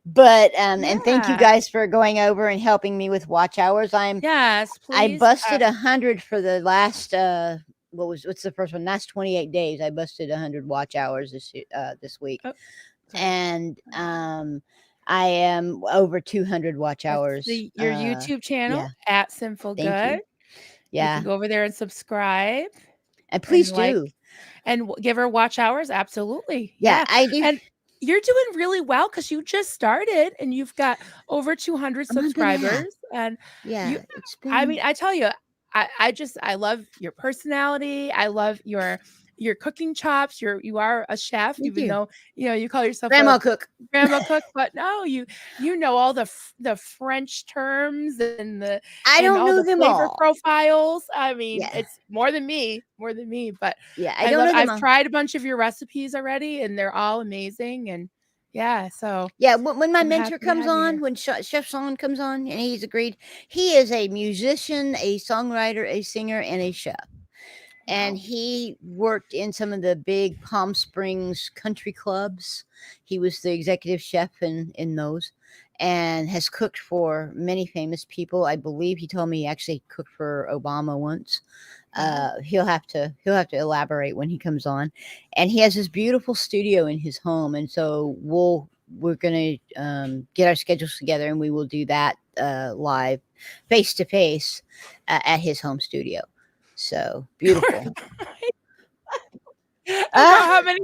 But and thank you Yeah. guys for going over and helping me with watch hours. Yes, I please. busted 100 for the last what's the first one? Last 28 days. I busted 100 watch hours this week. Oh, sorry. And I am over 200 watch That's hours. your YouTube channel Yeah, at Cynful thank Good. you. You can Yeah, go over there and subscribe and and please do. and give her watch hours. Absolutely. Yeah, Yeah. I do. And you're doing really well because you just started and you've got over 200 A month and a half. subscribers. And Yeah, it's I been. mean, I tell you, I love your personality. I love your cooking chops. You are a chef, Thank even you, though you call yourself Grandma a Cook. grandma cook, but no, you know all the French terms I and don't all know the them flavor all. profiles. I mean, Yeah, it's more than me, but yeah, I don't know them I've all. tried a bunch of your recipes already and they're all amazing. And yeah, so Yeah, when my I'm mentor happy to comes have you on, here. when Chef Solon comes on, and he's agreed, he is a musician, a songwriter, a singer, and a chef. And Wow. he worked in some of the big Palm Springs country clubs. He was the executive chef in those, and has cooked for many famous people. I believe he told me he actually cooked for Obama once. Wow. He'll have to elaborate when he comes on. And he has this beautiful studio in his home, and so we're gonna get our schedules together, and we will do that live, face to face, at his home studio. So beautiful. About Ah, how many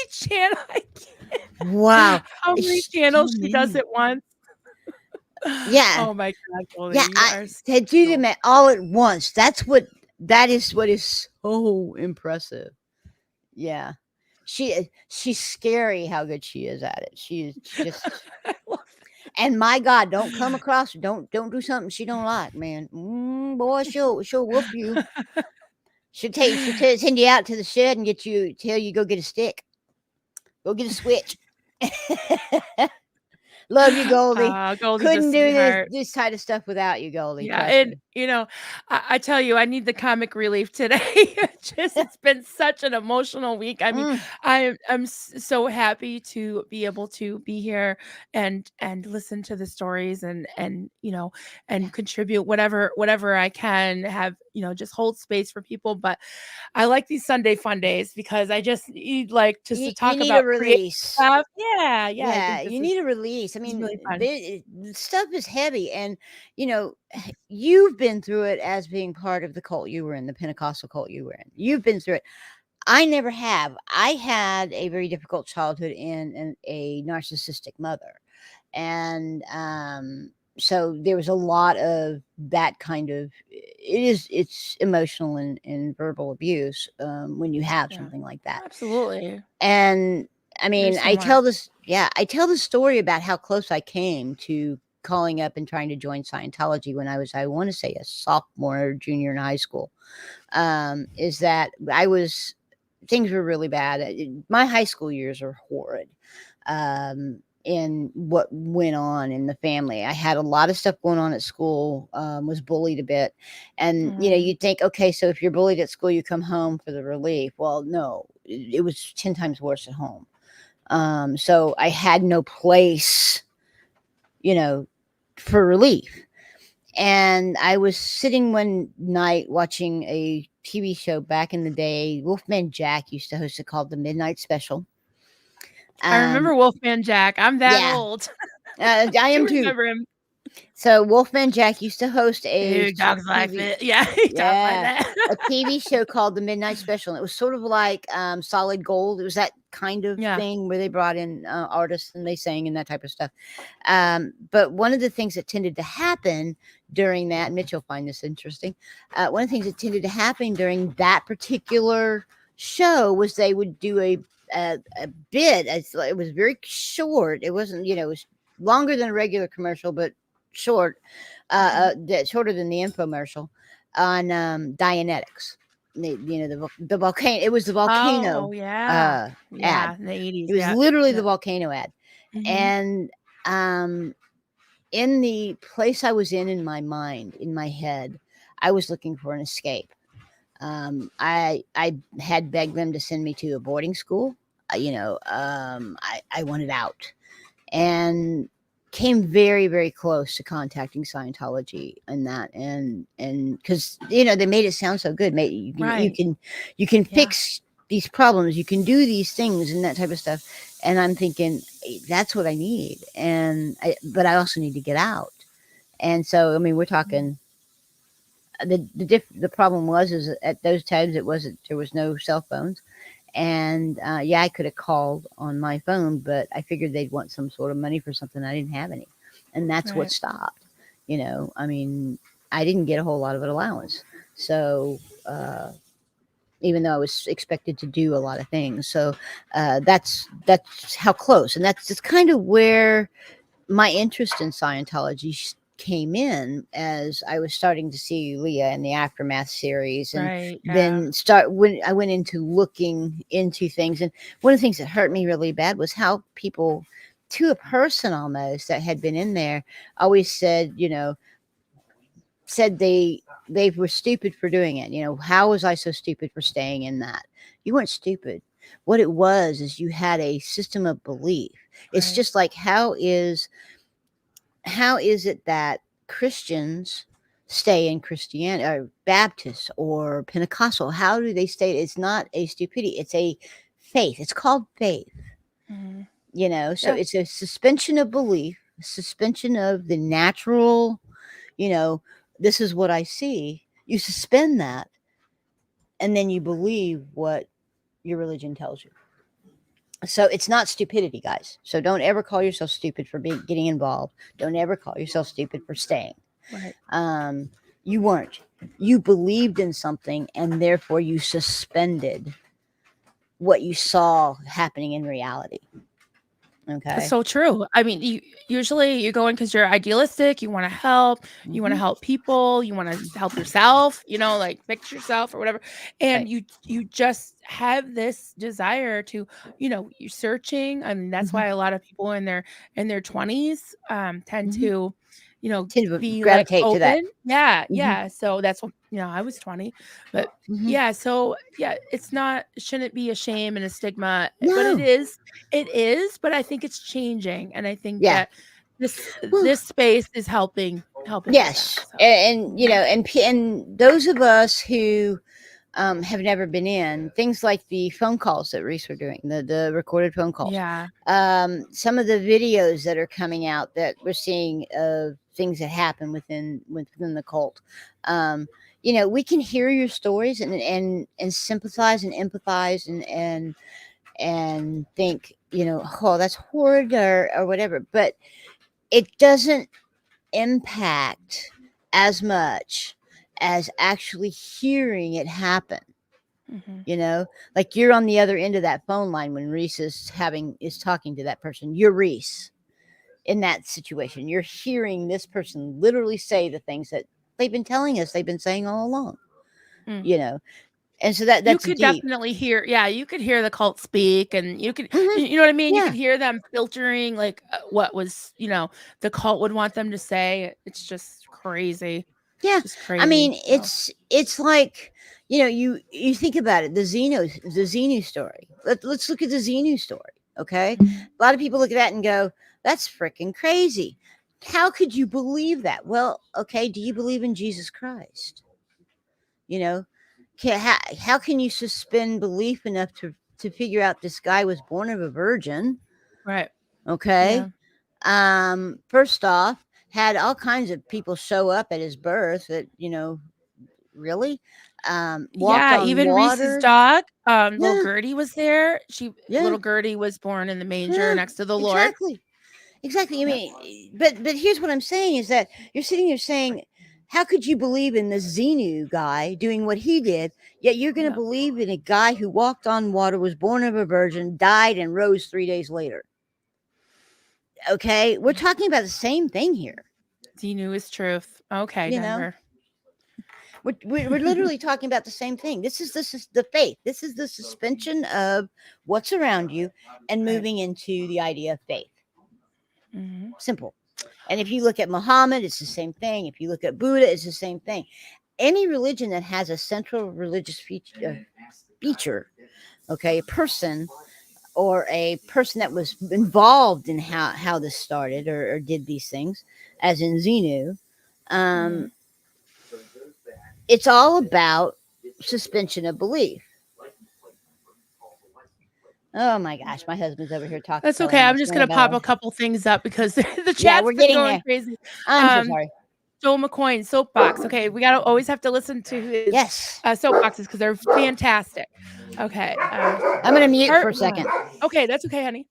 channel I can't wow. how many It's so channels she does many. at once. Yeah. Oh my God, Goldie, Yeah. you are To do so them all at once. That is what is so impressive. Yeah. She's scary how good she is at it. She's just, I love and my God, don't come across, don't do something she don't like, man. Boy, she'll whoop you. She'll send you out to the shed and tell you go get a stick. Go get a switch. Love you, Goldie. Goldie's a Couldn't do sweetheart. this type of stuff without you, Goldie. Yeah, Trust me. I tell you, I need the comic relief today. It's been such an emotional week. I mean, Mm, I'm so happy to be able to be here and listen to the stories and contribute whatever I can have, just hold space for people. But I like these Sunday fun days because I just need like just to you talk need a about creative release. stuff. Yeah, yeah. I Yeah, think you need a release. I this is mean, really fun. stuff is heavy, and you know, you've been through it as being part of the cult you were in, the Pentecostal cult you were in. You've been through it. I never have. I had a very difficult childhood and a narcissistic mother, and so there was a lot of that kind of. It's emotional and verbal abuse when you have Yeah, something like that. absolutely. And I Very mean, similar. I tell the story about how close I came to calling up and trying to join Scientology when I was, I want to say, a sophomore or junior in high school. Is that things were really bad. My high school years are horrid. In what went on in the family, I had a lot of stuff going on at school. Was bullied a bit, and Mhm. you'd think, okay, so if you're bullied at school, you come home for the relief. Well, no, it was 10 times worse at home. So I had no place, you know, for relief. And I was sitting one night watching a TV show back in the day. Wolfman Jack used to host it called The Midnight Special. I remember Um, Wolfman Jack. I'm that yeah, old. I I am do too. remember him. So Wolfman Jack used to host a Who talks like TV, that? Yeah, he talks like yeah, that. a TV show called The Midnight Special. And it was sort of like Solid Gold. It was that kind of Yeah. thing where they brought in artists and they sang and that type of stuff. But one of the things that tended to happen during that, and Mitch will find this interesting, one of the things that tended to happen during that particular show was they would do a bit. It was very short. It wasn't, it was longer than a regular commercial, but short, Mhm. shorter than the infomercial on Dianetics. The volcano. It was the volcano Oh, yeah. uh, ad. Yeah, in the '80s, It was yep, literally the yep. volcano ad, Mhm. and um, in the place I was in my mind, in my head, I was looking for an escape. I had begged them to send me to a boarding school. I wanted out, and came very very close to contacting Scientology and that, and because they made it sound so good. Right. You can Yeah. fix these problems, you can do these things and that type of stuff. And I'm thinking, that's what I need, but I also need to get out. And so I mean, we're Mhm. talking, the problem was is at those times there was no cell phones. And yeah, I could have called on my phone, but I figured they'd want some sort of money for something. I didn't have any, and that's what Right. stopped. I mean, I didn't get a whole lot of an allowance, so even though I was expected to do a lot of things, so that's how close, and that's just kind of where my interest in Scientology came in, as I was starting to see Leah in the Aftermath series, and Right, yeah. then start when I went into looking into things. And one of the things that hurt me really bad was how people, to a person almost, that had been in there, always said they were stupid for doing it. How was I so stupid for staying in that? You weren't stupid. What it was is you had a system of belief. It's Right. just like, how is it that Christians stay in Christianity, or Baptists or Pentecostal? How do they stay? It's not a stupidity, it's a faith. It's called faith, Mhm. so Yeah. it's a suspension of belief, suspension of the natural, you know, this is what I see. You suspend that, and then you believe what your religion tells you. So it's not stupidity, guys. So don't ever call yourself stupid for getting involved. Don't ever call yourself stupid for staying. Right. Um, you weren't. You believed in something, and therefore you suspended what you saw happening in reality. That's Okay. so true. I mean, usually you go in because you're idealistic, you wanna Hmm. help people, you wanna help yourself, like, fix yourself or whatever, and Right. you just have this desire to you're searching. I mean, that's Hmm. why a lot of people in their 20s, tend Hmm. to Tend to be less gravitate to that. open. Yeah, Mhm. yeah. So that's what, I was 20, but Mhm. yeah. So yeah, shouldn't be a shame and a stigma, but it No. is. It is, but I think it's changing, and I think Yeah. that this Well, this space is helping with that. yes. So And mhm. and those of us who have never been in things like the phone calls that Reese were doing, the recorded phone calls, Yeah. some of the videos that are coming out that we're seeing of things that happen within the cult. Um, we can hear your stories and sympathize and empathize and think, oh, that's horrid or whatever, but it doesn't impact as much as actually hearing it happen. Mhm. Like you're on the other end of that phone line when Reese is talking to that person. You're Reese in that situation. You're hearing this person literally say the things that they've been telling us they've been saying all along. Mm. You know, and so You that's could deep. definitely hear, yeah, you could hear the cult speak, and Hmm. you know what I mean? You could Yeah, hear them filtering, like, what was, the cult would want them to say. It's just crazy. yeah. Just I crazy. mean, So, it's like you think about it. The Xenu story. Let's look at the Xenu story. Okay, a lot of people look at that and go, "That's freaking crazy." How could you believe that? Well, okay. Do you believe in Jesus Christ? You know, how can you suspend belief enough to figure out this guy was born of a virgin? right. Okay. Yeah. First off, had all kinds of people show up at his birth that, really, walked Yeah, on even Reese's water. dog, little Yeah. Gertie was there. Yeah. Little Gertie was born in the manger Yeah. next to the Lord. Exactly. Exactly. I Yep. mean, but here's what I'm saying is that you're sitting here saying, how could you believe in the Xenu guy doing what he did, yet you're going to Yep. believe in a guy who walked on water, was born of a virgin, died, and rose 3 days later? Okay, we're talking about the same thing here. Xenu is truth. Okay, You know, Denver. we're literally talking about the same thing. This is the faith. This is the suspension of what's around you and Right. moving into the idea of faith. Mhm. Simple. And if you look at Muhammad, it's the same thing. If you look at Buddha, it's the same thing. Any religion that has a central religious feature, okay, a person or a person that was involved in how this started or did these things, as in Xenu, um, Mhm. it's all about suspension of belief. Oh my gosh, my husband's over here talking, That's okay. telling I'm us just one gonna pop about. a couple things up because the Yeah, chat's we're been getting going there. crazy. I'm so Um, sorry. Joel McCoy's soapbox. Okay, we gotta always have to listen to his Yes, soapboxes because they're fantastic. Okay, I'm gonna mute part for a second. one. Okay, that's okay, honey.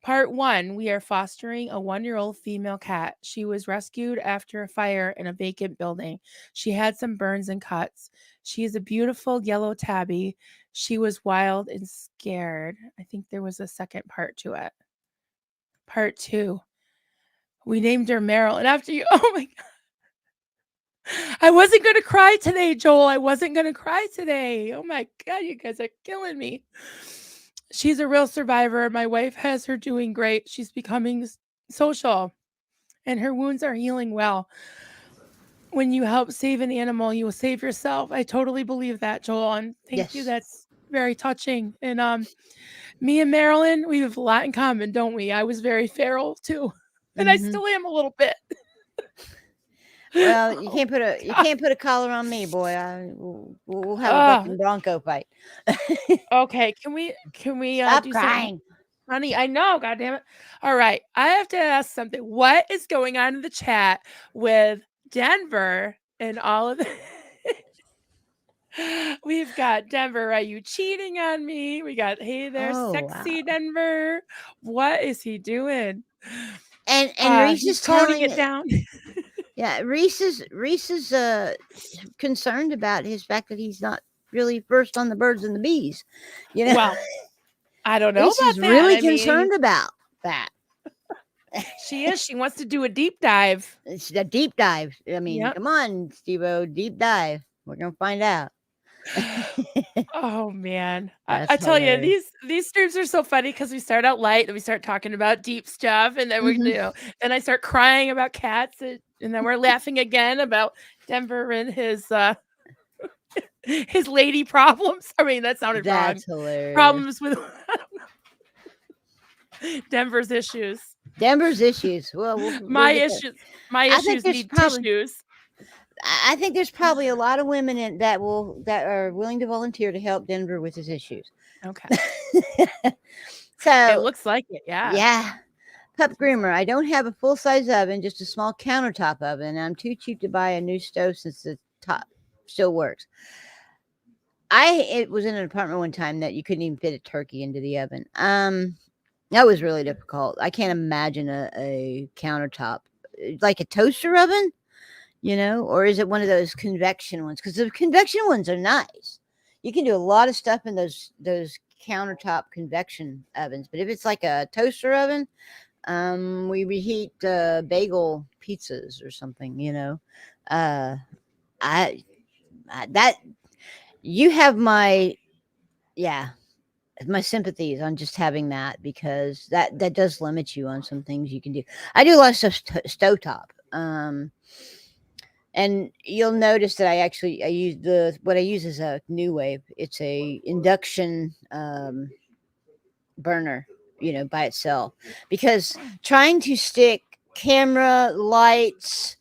Part one, we are fostering a 1-year-old female cat. She was rescued after a fire in a vacant building. She had some burns and cuts. She is a beautiful yellow tabby. She was wild and scared. I think there was a second part to it. Part two, we named her Marilyn after you. Oh my God. I wasn't going to cry today, Joel. I wasn't going to cry today. Oh my God, you guys are killing me. She's a real survivor. My wife has her doing great. She's becoming social and her wounds are healing well. When you help save an animal, you will save yourself. I totally believe that, Joel. And thank you. Yes. That's very touching. And me and Marilyn, we have a lot in common, don't we? I was very feral too. And I Hmm. still am a little bit. Well, you Oh can't put a you God. can't put a collar on me, boy. We'll have a Oh, fucking bronco fight. okay. Can we Stop do something? crying. Honey, I know, God damn it. All right. I have to ask something. What is going on in the chat with Denver and all of the We've got Denver, are you cheating on me? We got, hey there, Oh sexy wow. Denver. What is he doing? And Reese He's is toning telling it it. down. Yeah, Reese is concerned about his fact that he's not really first on the birds and the bees. You know, Well, I don't know Reese is about that. really I mean, concerned about that. she is. She wants to do a deep dive. It's a deep dive. I mean, Yep. come on, Steve-O, deep dive. We're gonna find out. Oh man, That's I tell you, hilarious. these streams are so funny because we start out light, and we start talking about deep stuff, and then we, Mhm. then I start crying about cats, and then we're laughing again about Denver and his lady problems. I mean, that sounded wrong. That's hilarious. Problems with Denver's issues. Denver's issues. Well, we'll My get there. issues, my I think issues there's need probably tissues. I think there's probably a lot of women that are willing to volunteer to help Denver with his issues. Okay, it So looks like it. Yeah. yeah. Pup groomer. I don't have a full size oven, just a small countertop oven. I'm too cheap to buy a new stove since the top still works. It was in an apartment one time that you couldn't even fit a turkey into the oven. That was really difficult. I can't imagine a countertop like a toaster oven, or is it one of those convection ones? Because the convection ones are nice. You can do a lot of stuff in those countertop convection ovens. But if it's like a toaster oven, we reheat bagel pizzas or something. Uh, I, I that you have my sympathies on just having that, because that does limit you on some things you can do. I do a lot of stuff stovetop. And you'll notice that I use what I use is a New Wave. It's a induction burner, by itself, because trying to stick camera, lights,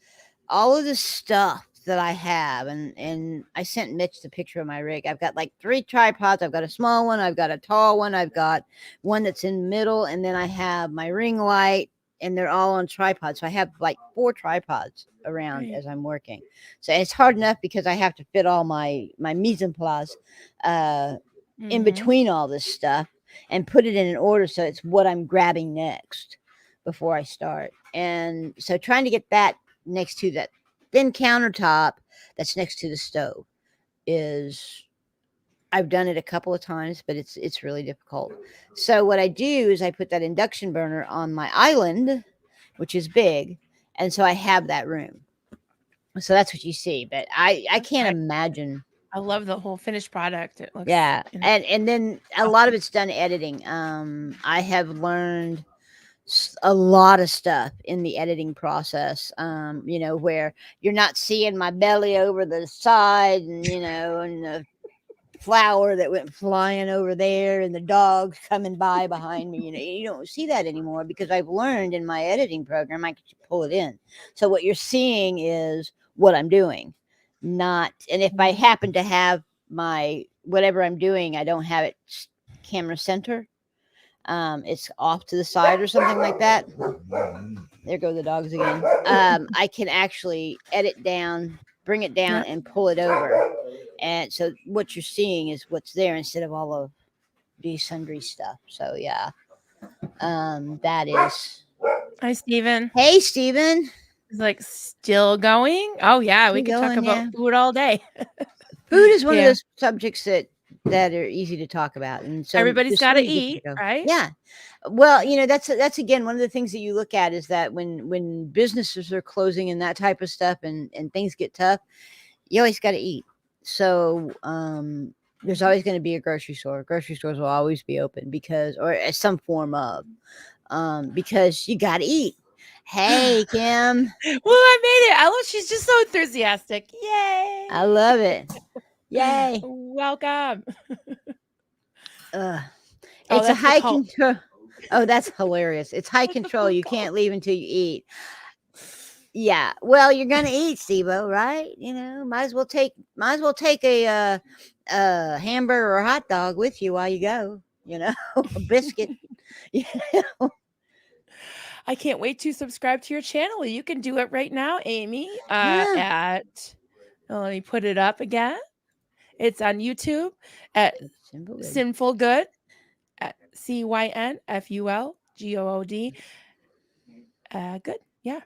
all of the stuff that I have, and I sent Mitch the picture of my rig. I've got like 3 tripods. I've got a small one, I've got a tall one, I've got one that's in the middle, and then I have my ring light, and they're all on tripods. So I have like 4 tripods around Right. as I'm working. So it's hard enough because I have to fit all my mise en place in Mm-hmm. between all this stuff and put it in an order so it's what I'm grabbing next before I start. And so trying to get that next to that thin countertop that's next to the stove is, I've done it a couple of times, but it's really difficult. So what I do is I put that induction burner on my island, which is big, and so I have that room. So that's what you see. But I That's can't nice. imagine. I love the whole finished product. It looks, Yeah, and then a lot of awesome. it's done editing. I have learned a lot of stuff in the editing process. Where you're not seeing my belly over the side, and the flour that went flying over there, and the dogs coming by behind me. You don't see that anymore because I've learned in my editing program I can pull it in. So what you're seeing is what I'm doing, not. And if I Mhm. happen to have my whatever I'm doing, I don't have it camera center. It's off to the side or something like that. There go the dogs again. I can actually edit down, bring it down, Yep. and pull it over. And so what you're seeing is what's there instead of all of the sundry stuff. So yeah, that is. Hi, Steven. Hey, Steven. He's like, still going? Oh, yeah. We Still could talk going? about Yeah. food all day. Food is one of Yeah. those subjects that are easy to talk about, and so Everybody's just got to where you get to eat, go. right? Yeah. Well, that's again one of the things that you look at is that when businesses are closing and that type of stuff, and things get tough, you always got to eat. So there's always going to be a grocery store. Grocery stores will always be open or some form of, because you got to eat. Hey, Kim. Well, I made it. I love, she's just so enthusiastic. I Yay. love it. Yay. Welcome. Ugh. Oh, It's a that's the high cult. control. Oh, that's hilarious. It's high That's the control. food You cult. can't leave until you eat. Yeah. Well, you're gonna eat, Steve-O, right? Might as well take a hamburger or a hot dog with you while you go. A biscuit. I can't wait to subscribe to your channel. You can do it right now, Amy. Yeah. Let me put it up again. It's on YouTube at Simple good. Cynful Good at CYNFULGOOD. Good. Yeah.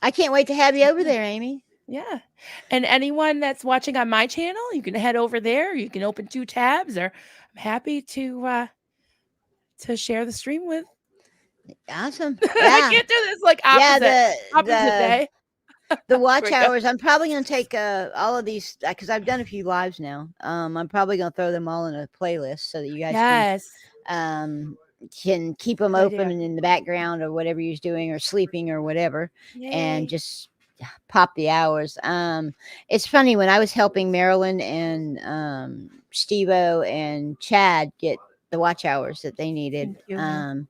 I can't wait to have you over there, Amy. Yeah. And anyone that's watching on my channel, you can head over there. You can open 2 tabs, or I'm happy to share the stream with. Awesome. I Yeah. can't do this like Yeah. opposite The day. The watch Quick. hours. I'm probably gonna take all of these because I've done a few lives now. I'm probably gonna throw them all in a playlist so that you guys Yes. um, can keep them Good open idea. and in the background or whatever you're doing or sleeping or whatever, and Yay. just pop the hours. It's funny when I was helping Marilyn and Steve-O and Chad get the watch hours that they needed. Thank you.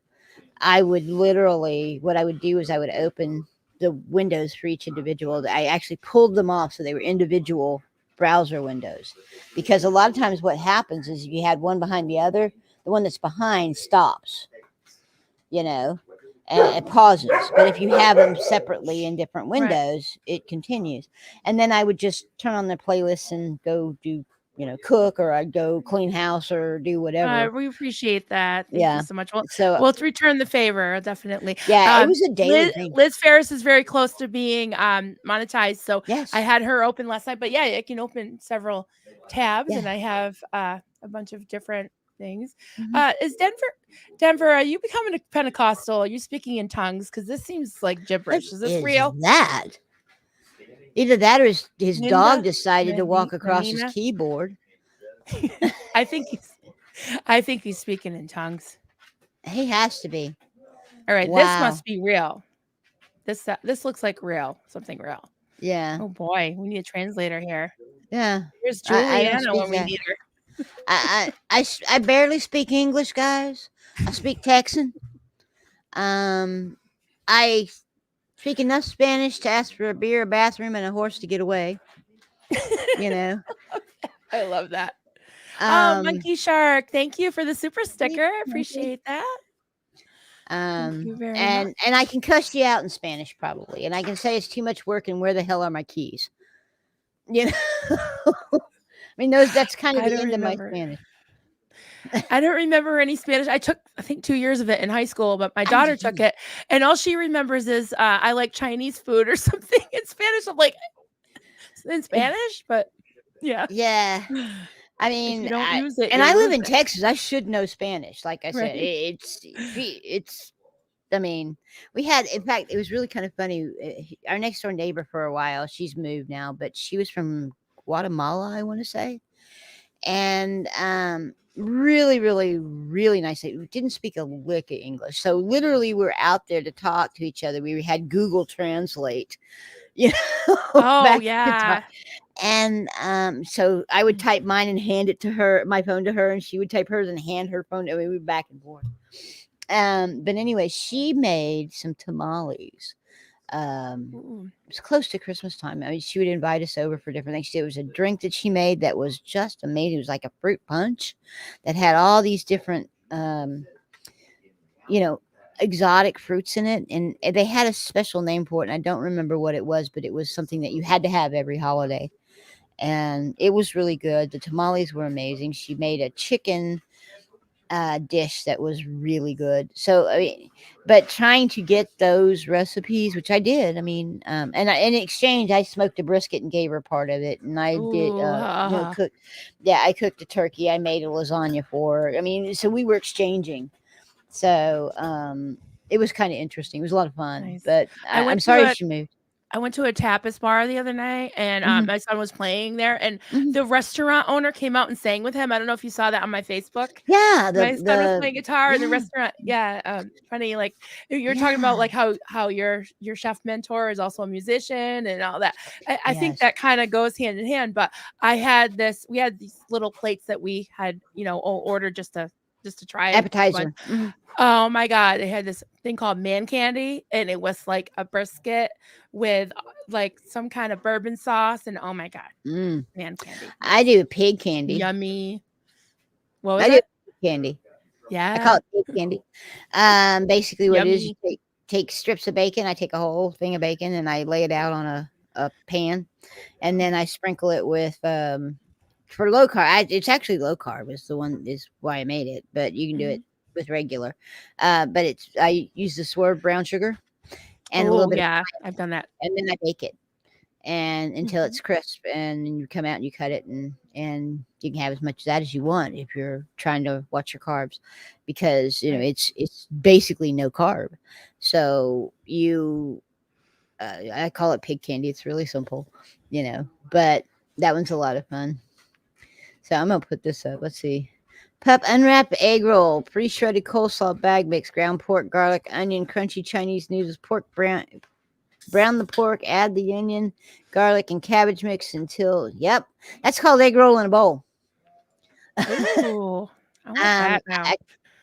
I would literally, what I would do is I would open the windows for each individual. I actually pulled them off so they were individual browser windows, because a lot of times what happens is you had one behind the other, the one that's behind stops, you know, and it pauses. But if you have them separately in different Right. windows, it continues. And then I would just turn on their playlists and go do, cook, or I'd go clean house or do whatever. We appreciate that. Thank you Yeah. so much. Well, So we'll return the favor, definitely. yeah, it was a daily Liz, thing. Liz Ferris is very close to being monetized, so I Yes. had her open last night. But yeah, I can open several tabs, Yeah. and I have a bunch of different things. Mhm. Is Denver? Are you becoming a Pentecostal? Are you speaking in tongues? Because this seems like What gibberish. Is this is real? that? Either that or his dog Linda, decided to walk across his Nanina. keyboard. I think he's speaking in tongues. He has to be. All right, this Wow. must be real. This looks like real, something real. Yeah. Oh boy, we need a translator here. Yeah. Here's I don't Juliana speak when we that. need her. I barely speak English, guys. I speak Texan. I speak enough Spanish to ask for a beer, a bathroom, and a horse to get away. You know. I love that. Oh, Um. Monkey Shark, thank you for the super sticker. I appreciate that. Thank you very much. And I can cuss you out in Spanish probably, and I can say it's too much work and where the hell are my keys? You know. I mean, that's kind of I the don't end of my remember. Spanish. I don't remember any Spanish. I took, I think, 2 years of it in high school, but my I daughter took did. it, and all she remembers is, I like Chinese food or something in Spanish. I'm like, in Spanish? But yeah. Yeah. I If you mean, don't use it, and you I live lose in it, Texas. I should know Spanish. Like I said, right? it's. I mean, we had. In fact, it was really kind of funny. Our next door neighbor for a while. She's moved now, but she was from Guatemala, I want to say, and really, really, really nice. We didn't speak a lick of English, so literally, we're out there to talk to each other. We had Google Translate, you Oh, back in the time. yeah. And so I would type mine and hand it to her, my phone to her, and she would type hers and hand her phone. I mean, we were back and forth. But anyway, she made some tamales. Ooh. It was close to Christmas time. I mean, she would invite us over for different things. There was a drink that she made that was just amazing. It was like a fruit punch that had all these different, you know, exotic fruits in it, and they had a special name for it, and I don't remember what it was, but it was something that you had to have every holiday, and it was really good. The tamales were amazing. She made a chicken dish that was really good. So I mean, but trying to get those recipes, which I did. I mean, in exchange, I smoked a brisket and gave her part of it, and I did, Ooh, cook. Yeah, I cooked a turkey. I made a lasagna for her. I mean, so we were exchanging. So it was kind of interesting. It was a lot of fun, nice. but I I'm went to sorry a she moved. I went to a tapas bar the other night, and Hmm. my son was playing there, and Hmm. the restaurant owner came out and sang with him. I don't know if you saw that on my Facebook. Yeah, My son was playing guitar in the yeah, restaurant. Yeah, funny. Like you're talking about, yeah, like how your chef mentor is also a musician and all that. I think yes, that kind of goes hand in hand. But we had these little plates that we had, ordered just to try one. appetizer. Hmm. Oh my god, they had this thing called man candy, and it was like a brisket with like some kind of bourbon sauce, and oh my god, Mm. man candy I was do pig candy. yummy. What was I do it? pig candy. I call Yeah, it pig candy. Basically, what it is, you yummy. take strips of bacon. I take a whole thing of bacon and I lay it out on a pan, and then I sprinkle it with for low carb. It's actually low carb is why I made it, but you can do Mhm. it with regular. But I use the swerve brown sugar and a little Oh bit of, yeah, I've done that. and then I bake it and until Mhm. it's crisp, and then you come out and you cut it, and you can have as much of that as you want if you're trying to watch your carbs, because Right. it's basically no carb. So you I call it pig candy. It's really simple, but that one's a lot of fun. So I'm gonna put this up. Let's see. Pup unwrapped egg roll, pre-shredded coleslaw bag mix, ground pork, garlic, onion, crunchy Chinese noodles, pork brown the pork, add the onion, garlic, and cabbage mix until that's called egg roll in a bowl. Ooh, I want um, that now.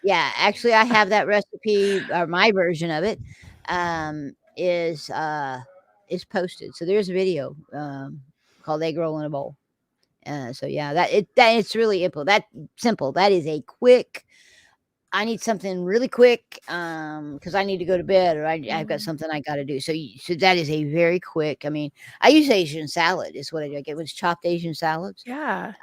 yeah, actually, I have that recipe, or my version of it, is posted. So there's a video called egg roll in a bowl. So yeah, that it's really simple. That is a quick. I need something really quick because I need to go to bed, or I've got Mhm. something I got to do. So that is a very quick. I mean, I use Asian salad. Is what I do. I get was chopped Asian salads. Yeah.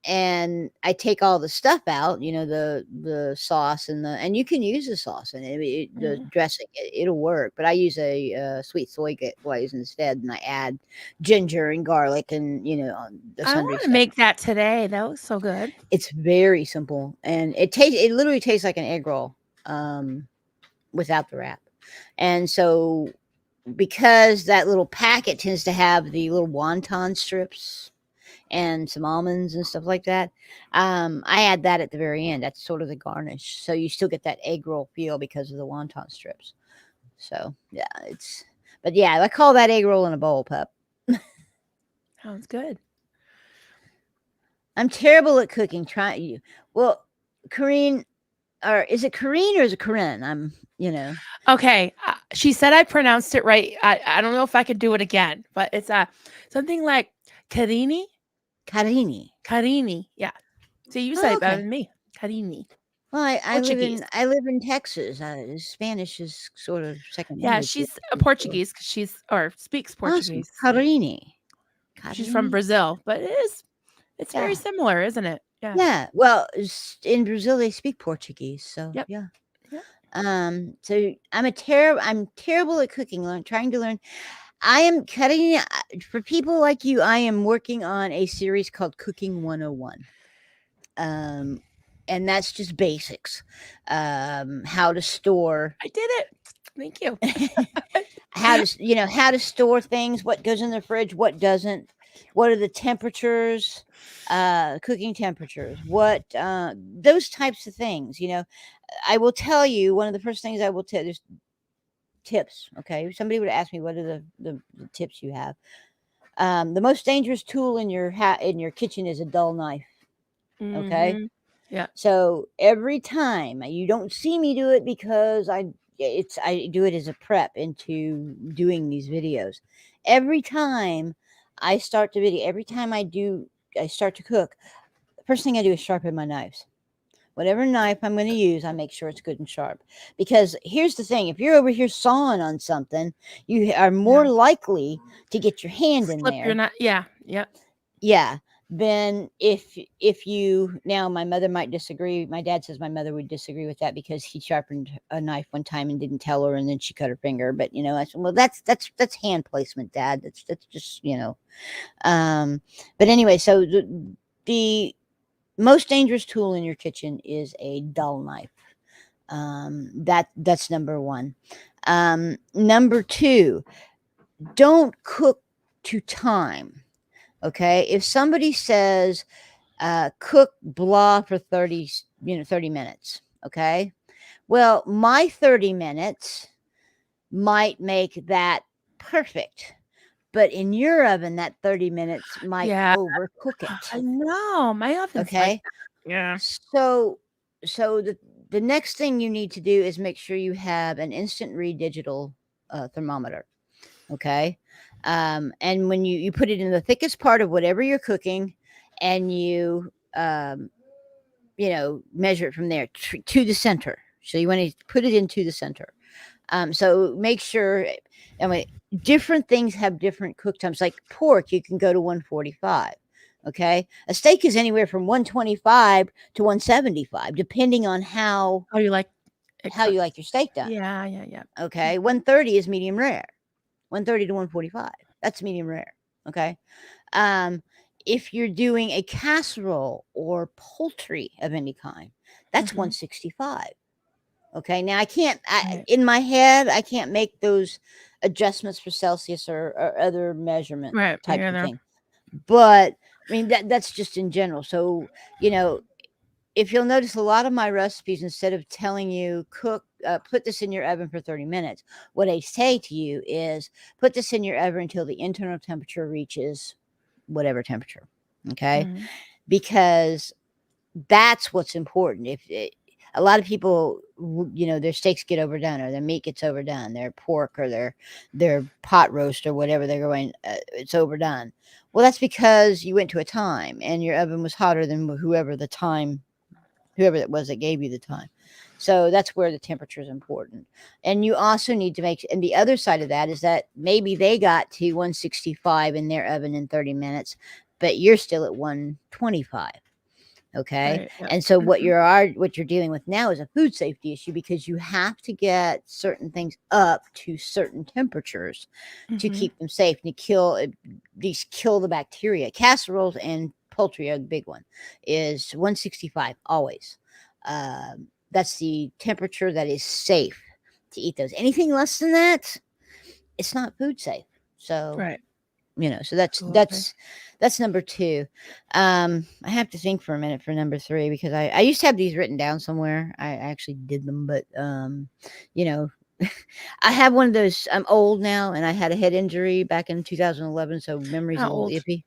And I take all the stuff out, the sauce and you can use the sauce and the Mhm. dressing. It'll work, but I use a sweet soy glaze instead, and I add ginger and garlic and the I sundry wanna stuff. make that today. That looks so good. It's very simple, and it literally tastes like an egg roll, without the wrap. And so, because that little packet tends to have the little wonton strips and some almonds and stuff like that, I add that at the very end. That's sort of the garnish. So you still get that egg roll feel because of the wonton strips. So yeah, but yeah, I call that egg roll in a bowl, pup. Sounds good. I'm terrible at cooking. Try you. Well, Corrine, or is it Corrine or is it Corinne? Okay, she said I pronounced it right. I don't know if I could do it again, but it's, something like Carini? Carini. Carini, yeah. See, you said Oh, it better okay. than me. Carini. Well, I live Portuguese. in Texas. Spanish is sort of second Yeah, language here. she's a Portuguese because speaks Awesome. Portuguese. Carini. She's from Carini? Brazil, but it's very Yeah. similar, isn't it? Yeah. Yeah. Well, in Brazil they speak Portuguese, so Yep. yeah. Yep. So I'm terrible at cooking. Trying to learn. I am cutting for people like you. I am working on a series called Cooking 101. And that's just basics. How to store I did it. Thank you. how to store things, what goes in the fridge, what doesn't, what are the temperatures, cooking temperatures, what those types of things. I will tell you, one of the first things I will tell, there's tips. Okay, if somebody would ask me what are the tips you have. The most dangerous tool in your kitchen is a dull knife. Okay. Mhm. Yeah. So every time, you don't see me do it because I do it as a prep into doing these videos. Every time I start the video, every time I start to cook, the first thing I do is sharpen my knives. Whatever knife I'm going to use, I make sure it's good and sharp. Because here's the thing: if you're over here sawing on something, you are Yeah. more likely to get your hand in Slip your there. nut. Yeah. Yep. Yeah. Then if you now, my mother might disagree. My dad says my mother would disagree with that because he sharpened a knife one time and didn't tell her, and then she cut her finger. But I said, well, that's hand placement, Dad. That's just But anyway, so the most dangerous tool in your kitchen is a dull knife. That's number one. Number two, don't cook to time. Okay, if somebody says cook blah for 30 minutes, okay, well, my 30 minutes might make that perfect, but in your oven that 30 minutes might Yeah. overcook I it. know. My oven's like Okay, that. Yeah. so the next thing you need to do is make sure you have an instant read digital thermometer. Okay. And when you put it in the thickest part of whatever you're cooking, and measure it from there to the center. So you want to put it into the center. So make sure, I mean, different things have different cook times. Like pork, you can go to 145. Okay. A steak is anywhere from 125 to 175, depending on how How you like it how you cooked. like your steak done. Yeah. Yeah. Yeah. Okay. 130 is medium rare. 130 to 145. That's medium rare. Okay. Um, if you're doing a casserole or poultry of any kind, that's Mhm. 165. Okay. Now Right. in my head, I can't make those adjustments for Celsius or other measurement Right. Me types of either. thing. But I mean that's just in general. So, you know, if you'll notice a lot of my recipes, instead of telling you put this in your oven for 30 minutes, what I say to you is put this in your oven until the internal temperature reaches whatever temperature. Okay. Mm. Because that's what's important. A lot of people, you know, their steaks get overdone, or their meat gets overdone, their pork or their pot roast or whatever they're going, it's overdone. Well, that's because you went to a time and your oven was hotter than whoever it was that gave you the time. So that's where the temperature is important. And you also need to make, and the other side of that is that maybe they got to 165 in their oven in 30 minutes, but you're still at 125. Okay. Right. Yep. And so what Mhm. you're dealing with now is a food safety issue, because you have to get certain things up to certain temperatures to Mhm. keep them safe and to kill the bacteria. Casseroles and poultry are the big one, is 165 always. That's the temperature that is safe to eat those. Anything less than that, it's not food safe. So, Right. you know, so Absolutely. that's number two. I have to think for a minute for number three, because I used to have these written down somewhere. I actually did them, but you know, I have one of those. I'm old now, and I had a head injury back in 2011, so memory's a How little old? iffy.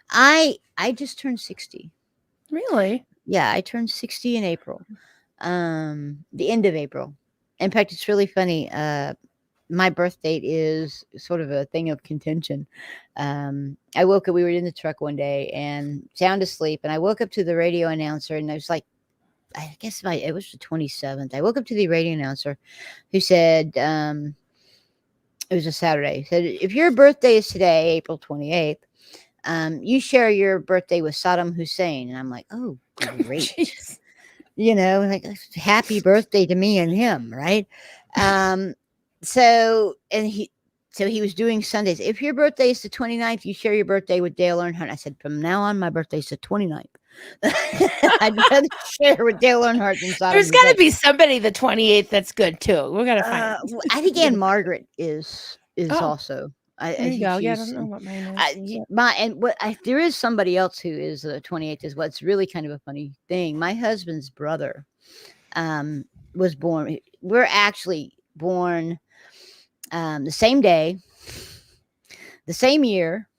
I just turned 60. Really? Yeah, I turned 60 in April. The end of April. In fact, it's really funny. My birth date is sort of a thing of contention. I woke up, we were in the truck one day and sound asleep, and I woke up to the radio announcer, and I was like, I guess it was the 27th. I woke up to the radio announcer who said, it was a Saturday. He said, if your birthday is today, April 28th, you share your birthday with Saddam Hussein. And I'm like, oh, great. Jeez. You know, like, happy birthday to me and him, right? Um, so and he was doing Sundays. If your birthday is the 29th, you share your birthday with Dale Earnhardt. I said, from now on, my birthday's the 29th. I'd rather share with Dale Earnhardt than Saddam There's got to Hussein. be somebody the 28th that's good too. We got to find. I think Anne Margaret is Oh, also. there I you think go. Yeah, I don't she's know what mine is. But my and what there is somebody else who is the 28th is what's really kind of a funny thing. My husband's brother um, was born. We're actually born the same day, the same year,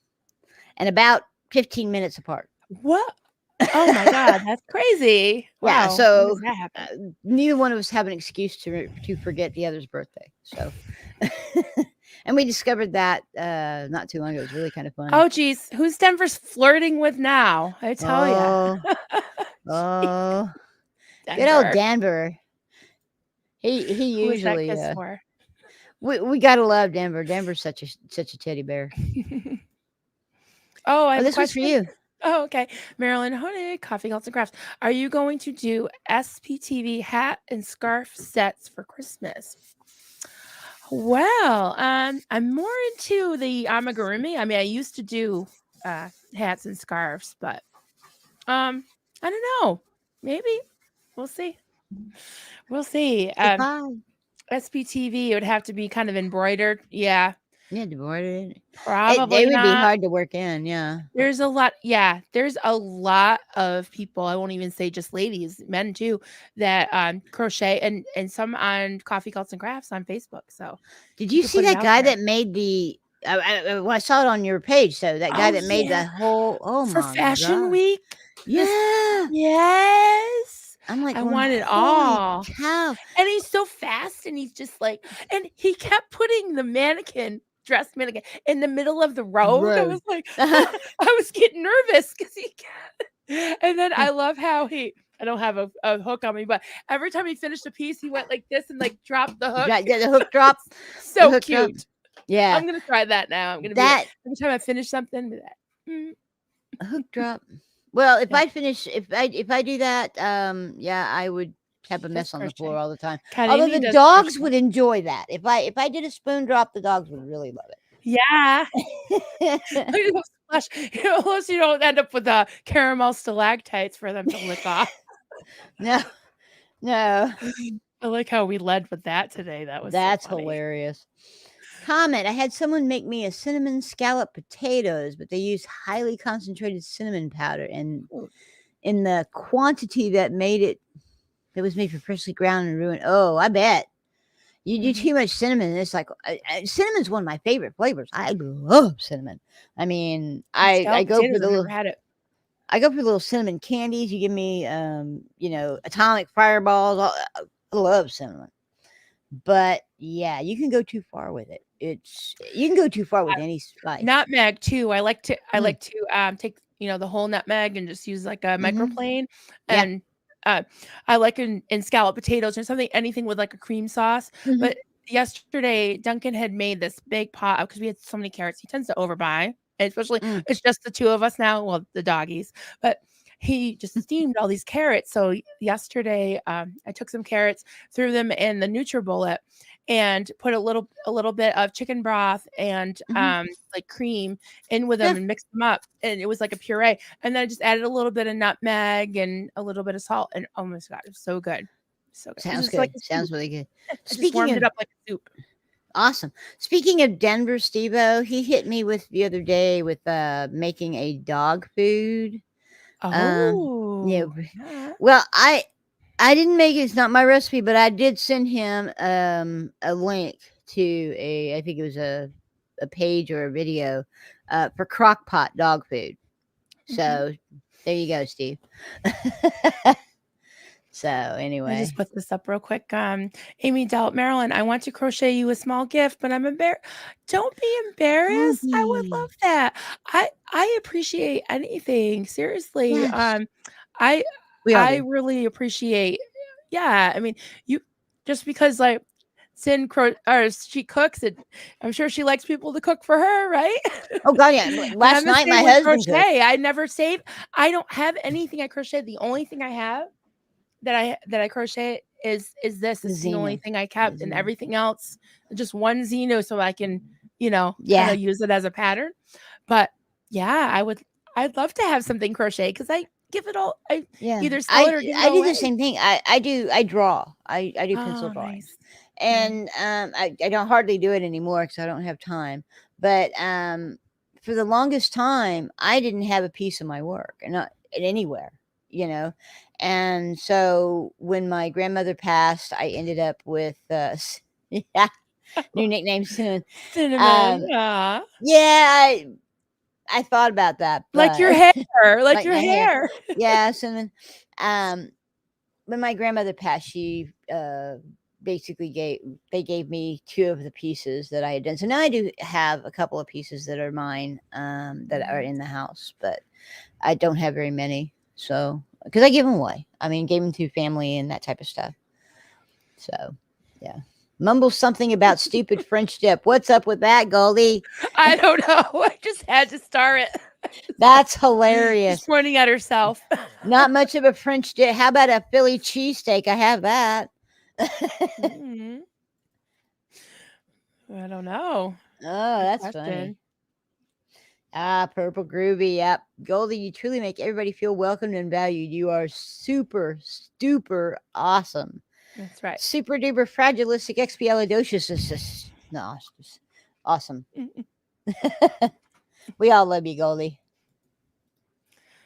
and about 15 minutes apart. what? Oh my God, that's crazy. Yeah, Wow. How does so that happen? neither one of us have an excuse to forget the other's birthday. So, and we discovered that not too long ago. It was really kind of funny. Oh, geez. Who's Denver's flirting with now? I tell ya. Oh, oh, good old Denver. Denver. He Who was that usually kiss for? we gotta love Denver. Denver's such a teddy bear. Oh, I Oh, have a this was for question. you. Oh, okay. Marilyn, honey, coffee, cults, and crafts. Are you going to do SPTV hat and scarf sets for Christmas? Well, I'm more into the amigurumi. I mean, I used to do hats and scarves, but I don't know. Maybe we'll see. We'll see. Say bye. SPTV, it would have to be kind of embroidered. Yeah, Yeah, divorced. They probably would be not. hard to work in. Yeah. There's a lot, yeah, there's a lot of people, I won't even say just ladies, men too, that crochet and some on Coffee Cults and Crafts on Facebook. So Did you you could see put it that out guy there. that made the? Well, I saw it on your page. So that guy Oh that made yeah. the whole. Oh For my Fashion god. Week. This Yeah. yes. I'm like I going, want it holy all. cow. And he's so fast and he's just like and he kept putting the mannequin dressed mannequin in the middle of the road. I Road. was like, I was getting nervous because he kept and then I love how I don't have a hook on me, but every time he finished a piece, he went like this and like dropped the hook. Yeah, the hook drop. The So hook drop. cute. Yeah. I'm gonna try that now. I'm gonna be like That every time I finish something, be that. hook drop. Well, Yeah, if I do that, yeah, I would have a he does mess on the floor crochet. all the time. Although Karini the does dogs crochet. would enjoy that. If I did a spoon drop, the dogs would really love Yeah. it. Look at those splash. Unless you don't end up with caramel stalactites for them to lick off. No, no, I like how we led with that today. That was so that's funny. hilarious. comment. I had someone make me a cinnamon scallop potatoes, but they use highly concentrated cinnamon powder, and in the quantity that was made for freshly ground and ruined. Oh, I bet. You do too much cinnamon, and it's like cinnamon's one of my favorite flavors. I love cinnamon. I mean, I Scalloped go for potatoes, the I've never little had it. I go for little cinnamon candies. You give me, atomic fireballs. I love cinnamon, but yeah, you can go too far with it. You can go too far with any spice. Nutmeg too. I like to Mm, take, the whole nutmeg and just use like a mhm. microplane. Yeah. And I like in scallop potatoes or something, anything with like a cream sauce. Mhm. But yesterday Duncan had made this big pot because we had so many carrots. He tends to overbuy, and especially Mm. it's just the two of us now. Well, the doggies, but he just steamed all these carrots. So yesterday, I took some carrots, threw them in the NutriBullet, and put a little bit of chicken broth and Mhm. like cream in with them Yeah. and mixed them up, and it was like a puree. And then I just added a little bit of nutmeg and a little bit of salt, and oh my god, it was so good, so good. It's Sounds just like good. a Sounds soup. really good. I just Speaking warmed it of up like a soup. awesome. Speaking of Denver, Stevo, he hit me with the other day with making a dog food. Yeah. Oh, yeah. Well, I didn't make it. It's not my recipe, but I did send him a link to I think it was a page or a video for crock pot dog food. Mhm. So there you go, Steve. So I just anyway. put this up real quick. Amy Delt, Marilyn, I want to crochet you a small gift, but I'm embarrassed. Don't be embarrassed. I would Goldie. love that. I appreciate anything. Seriously. Yes. I We all I do. really appreciate. Yeah, I mean, you just because like or she cooks it, I'm sure she likes people to cook for her, right? Oh god, yeah. And Last I'm the night my same with husband cooked. crochet. I never save. I don't have anything I crochet. The only thing I have that I crochet is this. The This is the only Xena. thing I The kept, and Xena. everything else just one Zeno so I can, kind Yeah. of use it as a pattern. But yeah, I'd love to have something crochet because I give it all. I Yeah. either sell it or give it I do away. the same thing. I draw. I do pencil Oh, drawings. nice, nice. And I don't hardly do it anymore because I don't have time. But for the longest time I didn't have a piece of my work, and not anywhere, you know. And so when my grandmother passed, I ended up with yeah, new nickname soon. Cinnamon, Um yeah, yeah, I thought about that, like your but hair, like like your my hair. hair. Yeah, cinnamon. Um when my grandmother passed, she basically gave me two of the pieces that I had done. So now I do have a couple of pieces that are mine, that are Mhm. in the house, but I don't have very many. So because I give them away, I mean, gave them to family and that type of stuff. So yeah, mumble something about stupid French dip. What's up with that, Goldie? I don't know. I just had to start it. That's She's hilarious. pointing at herself. Not much of a French dip. How about a Philly cheesesteak? I have that. Mhm. I don't know. Oh, Good that's funny. question. Ah, Purple Groovy. Yep. Goldie, you truly make everybody feel welcomed and valued. You are super, super awesome. That's right. Super duper fragilistic expialidocious. No, it's just awesome. We all love you, Goldie.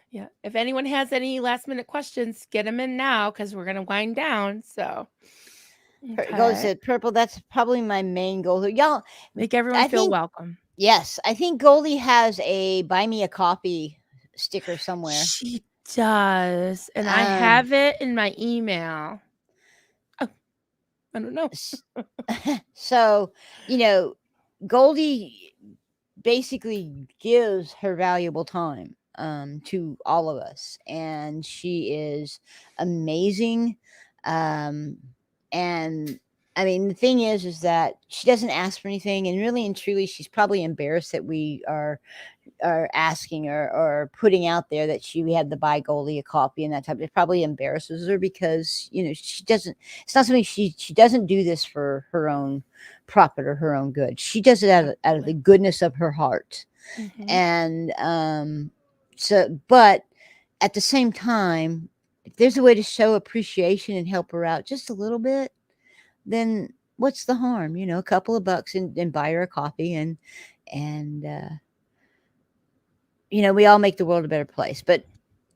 Yeah. If anyone has any last minute questions, get them in now because we're gonna wind down. So, Goldie okay. said, Purple, that's probably my main goal. Y'all, Make everyone I feel think, welcome. yes, I think Goldie has a buy me a coffee sticker somewhere. She does, and I Um, have it in my email. Oh, I don't know. s- so, you know, Goldie basically gives her valuable time to all of us, and she is amazing. um and I mean, the thing is that she doesn't ask for anything, and really and truly she's probably embarrassed that we are asking or putting out there that we had to buy Goldie a coffee and that type. It probably embarrasses her because, she doesn't. It's not something she doesn't do this for her own profit or her own good. She does it out of the Absolutely. goodness of her heart. Hmm. And so, but at the same time, if there's a way to show appreciation and help her out just a little bit, then what's the harm? You know, a couple of bucks and buy her a coffee and you know, we all make the world a better place. But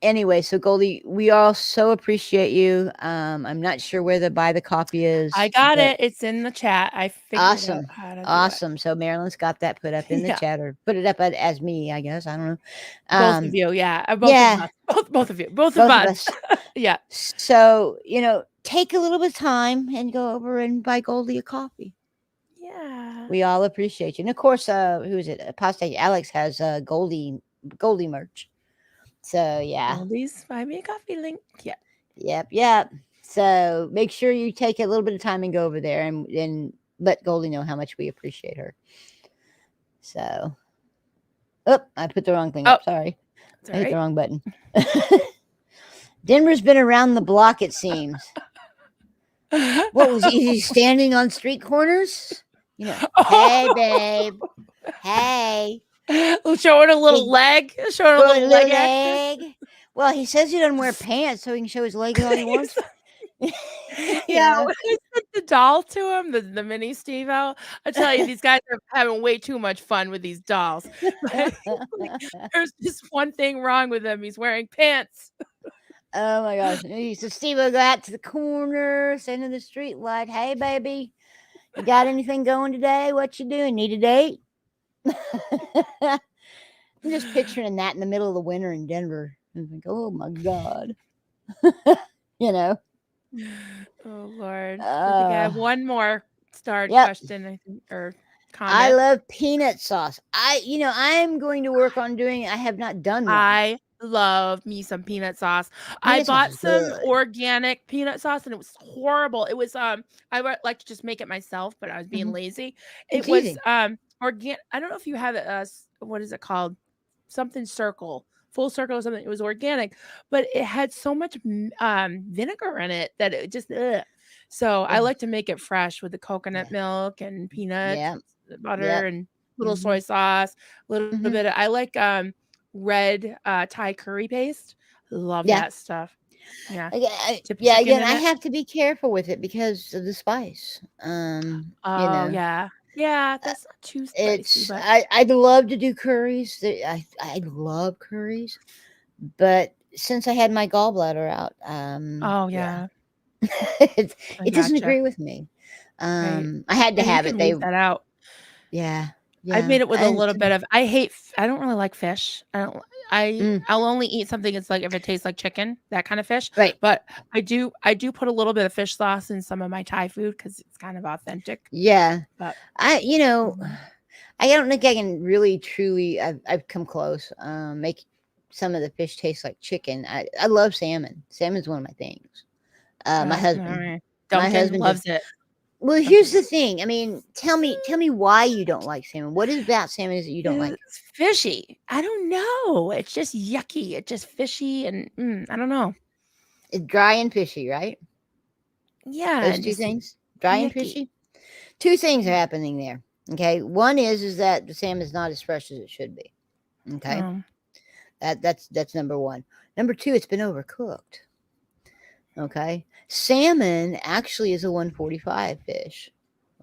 anyway, so Goldie, we all so appreciate you. I'm not sure where the buy the coffee I is, got but it. It's in the chat. I figured out awesome. how to do it. Awesome. So Marilyn's got that put up in the Yeah. chat or put it up as me, I guess. I don't know. Both of you. Yeah. Both of Yeah, us. Both of you. Both of both of us. us. Yeah. So, you know, take a little bit of time and go over and buy Goldie a coffee. Yeah. We all appreciate you. And of course, who is it? Apostate Alex has Goldie merch. So yeah. Goldie's buy me a coffee link. Yeah. Yep. So make sure you take a little bit of time and go over there and let Goldie know how much we appreciate her. So, I put the wrong thing up. Sorry. I hit the wrong button. Denver's been around the block, it seems. What was he standing on street corners? You know, hey, babe. Hey. Showing a little leg. Showing a little leg action. Well, he says he doesn't wear pants, so he can show his leg all he wants. Yeah, when I sent the doll to him, the mini Steve-O, I tell you, these guys are having way too much fun with these dolls. There's just one thing wrong with him. He's wearing pants. Oh my gosh. He said, Steve-O, go out to the corner, stand in the street light. Hey, baby, you got anything going today? What you doing? Need a date? I'm just picturing that in the middle of the winter in Denver. I'm like, oh my God. You know? Oh, Lord. I think I have one more starred question, I think, or comment. I love peanut sauce. I'm going to work on doing, I have not done one. I love me some peanut sauce. I bought some organic peanut sauce and it was horrible. It was I would like to just make it myself, but I was being lazy. It was organic. I don't know if you have it what is it called? Something circle. Full circle or something. It was organic, but it had so much vinegar in it that it just so I like to make it fresh with the coconut milk and peanuts, butter and little soy sauce, a little bit of, I like red Thai curry paste. Love that stuff. Yeah. Again, I have to be careful with it because of the spice. You know. Yeah, that's not too spicy. But I'd love to do curries. I love curries, but since I had my gallbladder out, it doesn't agree with me. I had to have it. They that out. Yeah. I've made it with a little bit of. I don't really like fish. I'll only eat something. It's like if it tastes like chicken, that kind of fish. Right. But I do put a little bit of fish sauce in some of my Thai food because it's kind of authentic. Yeah. But I don't think I can really truly. I've come close. Make some of the fish taste like chicken. I love salmon. Salmon's one of my things. My husband. Duncan loves it. Well, here's the thing. I mean, tell me why you don't like salmon. What is about salmon is that you don't like? It's fishy. I don't know. It's just yucky. It's just fishy and I don't know. It's dry and fishy, right? Yeah. Those two things, dry and fishy. Two things are happening there. Okay. One is that the salmon is not as fresh as it should be. Okay. That's number one. Number two, it's been overcooked. Okay. Salmon actually is a 145 fish.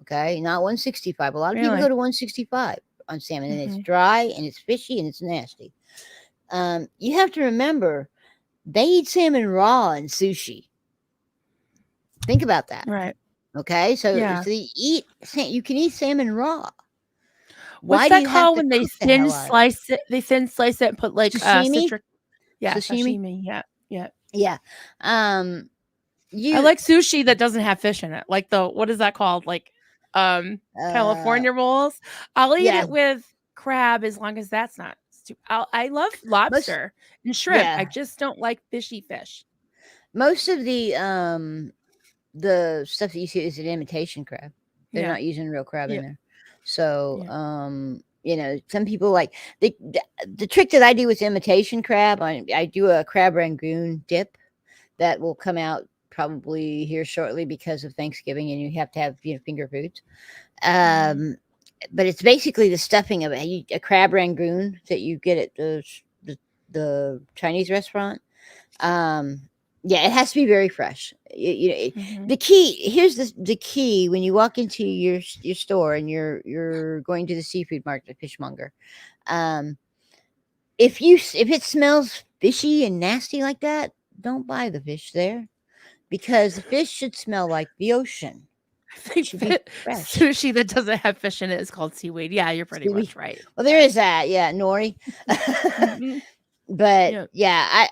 Okay. Not 165. A lot of people go to 165 on salmon and it's dry and it's fishy and it's nasty. You have to remember they eat salmon raw in sushi. Think about that. Right. Okay. So you can eat salmon raw. What's that called when they thin slice it? They thin slice it and put like citric. Yeah. Sashimi. Yeah. I like sushi that doesn't have fish in it. Like what is that called? Like California rolls. I'll eat it with crab as long as that's not I love lobster and shrimp. I just don't like fishy fish. Most of the stuff that you see is an imitation crab. They're not using real crab in there. So some people like the trick that I do with imitation crab. I do a crab rangoon dip that will come out probably here shortly because of Thanksgiving, and you have to have finger foods. But it's basically the stuffing of a crab rangoon that you get at the Chinese restaurant. Yeah, it has to be very fresh. Hmm. The key here's the key when you walk into your store and you're going to the seafood market, the fishmonger. Um, if it smells fishy and nasty like that, don't buy the fish there because the fish should smell like the ocean. I It think should be that fresh. sushi that doesn't have fish in it is called seaweed. Yeah, you're pretty much Seaweed. right. Well, there is that. Yeah, nori. Hmm. But Yeah. yeah,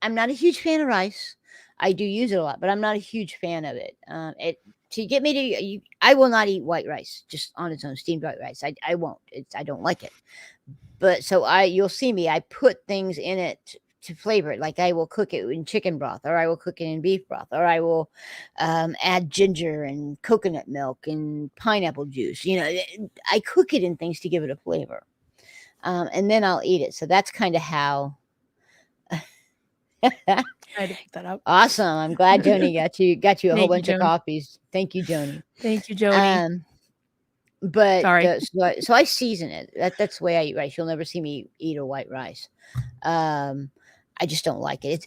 I'm not a huge fan of rice. I do use it a lot, but I'm not a huge fan of it. It to get me to I will not eat white rice just on its own, steamed white rice. I won't. I don't like it. But so you'll see me. I put things in it to flavor it. Like I will cook it in chicken broth, or I will cook it in beef broth, or I will add ginger and coconut milk and pineapple juice. I cook it in things to give it a flavor, and then I'll eat it. So that's kind of how. I had to pick that up. Awesome. I'm glad Joni got you a whole Thank you, bunch of Joan. coffees. Thank you, Joni. Thank you, Joni. Um, but Sorry. so I season it. That's the way I eat rice. You'll never see me eat a white rice. Um, I just don't like it.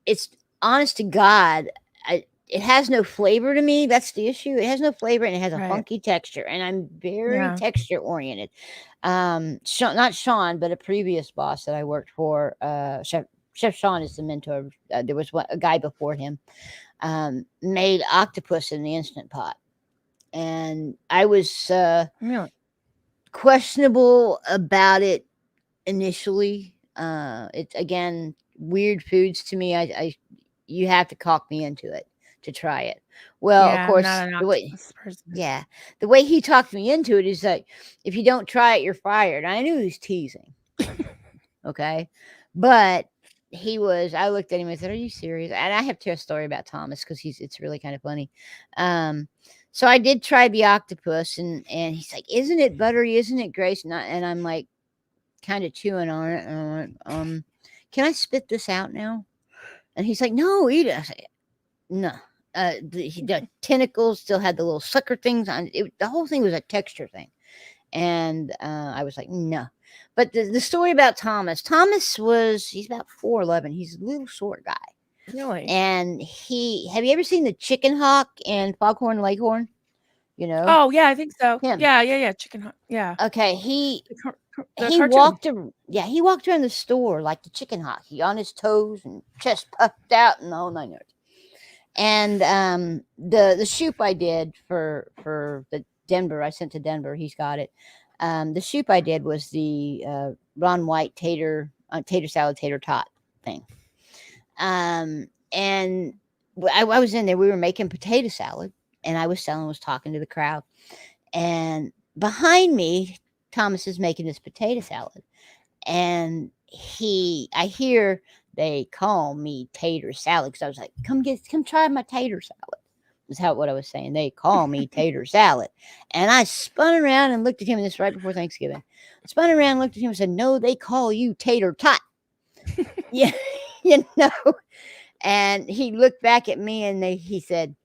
It's honest to God, it has no flavor to me. That's the issue. It has no flavor and it has a Right. funky texture. And I'm very Yeah. texture oriented. Not Sean, but a previous boss that I worked for, Chef Sean is the mentor. There was a guy before him, made octopus in the Instant Pot. And I was Really? questionable about it initially. It's again weird foods to me. You have to talk me into it to try it. Well, of Yeah, I'm not course, an the way octopus person. yeah, the way he talked me into it is like if you don't try it, you're fired. I knew he was teasing. Okay, but he was. I looked at him and said, "Are you serious?" And I have to tell a story about Thomas because it's really kind of funny. Um, so I did try the octopus, and he's like, "Isn't it buttery? Isn't it great?" And I'm like, kind of chewing on it. And I'm like, can I spit this out now? And he's like, no, eat it. I say, no. The tentacles still had the little sucker things on it. The whole thing was a texture thing. And I was like, no. But the story about Thomas he's about 4'11. He's a little short guy. Really? And have you ever seen the chicken hawk and Foghorn Leghorn? You know, Oh, yeah, I think so. him. Yeah, yeah, yeah, chicken hawk. Yeah. Okay, The he cartoon. he walked around the store like the chicken hawk. He on his toes and chest puffed out and the whole nine yards. And the shoot I did for the Denver, I sent to Denver. He's got it. The shoot I did was the Ron White tater salad tater tot thing. And I was in there. We were making potato salad, and I was talking to the crowd, and behind me, Thomas is making this potato salad, and I hear they call me tater salad because I was like, come try my tater salad. Is how what I was saying. They call me tater salad, and I spun around and looked at him. And this right before Thanksgiving. I spun around, and looked at him, and said, "No, they call you tater tot." Yeah, you know. And he looked back at me, and he said,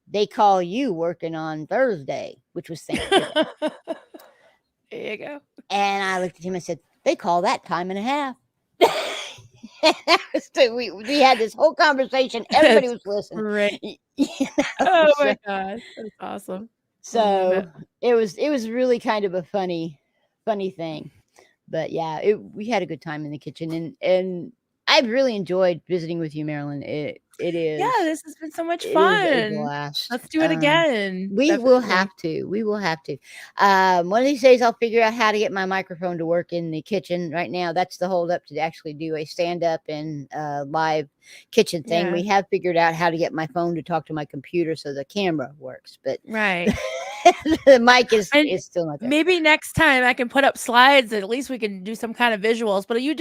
"They call you working on Thursday," which was Thanksgiving. There you go. And I looked at him and said, "They call that time and a half." So we had this whole conversation. Everybody That's was listening. great. You Oh so, my god, that's awesome. I love so it. it was really kind of a funny thing. But yeah, we had a good time in the kitchen, and I've really enjoyed visiting with you, Marilyn. It Yeah, is this has been so much It is a fun. blast. Let's do it again. We will Definitely. have to. We will have to. One of these days, I'll figure out how to get my microphone to work in the kitchen. Right now, that's the hold up to actually do a stand up and live kitchen thing. Yeah. We have figured out how to get my phone to talk to my computer so the camera works, but Right. the mic is And still not there. maybe next time I can put up slides, at least we can do some kind of visuals. But you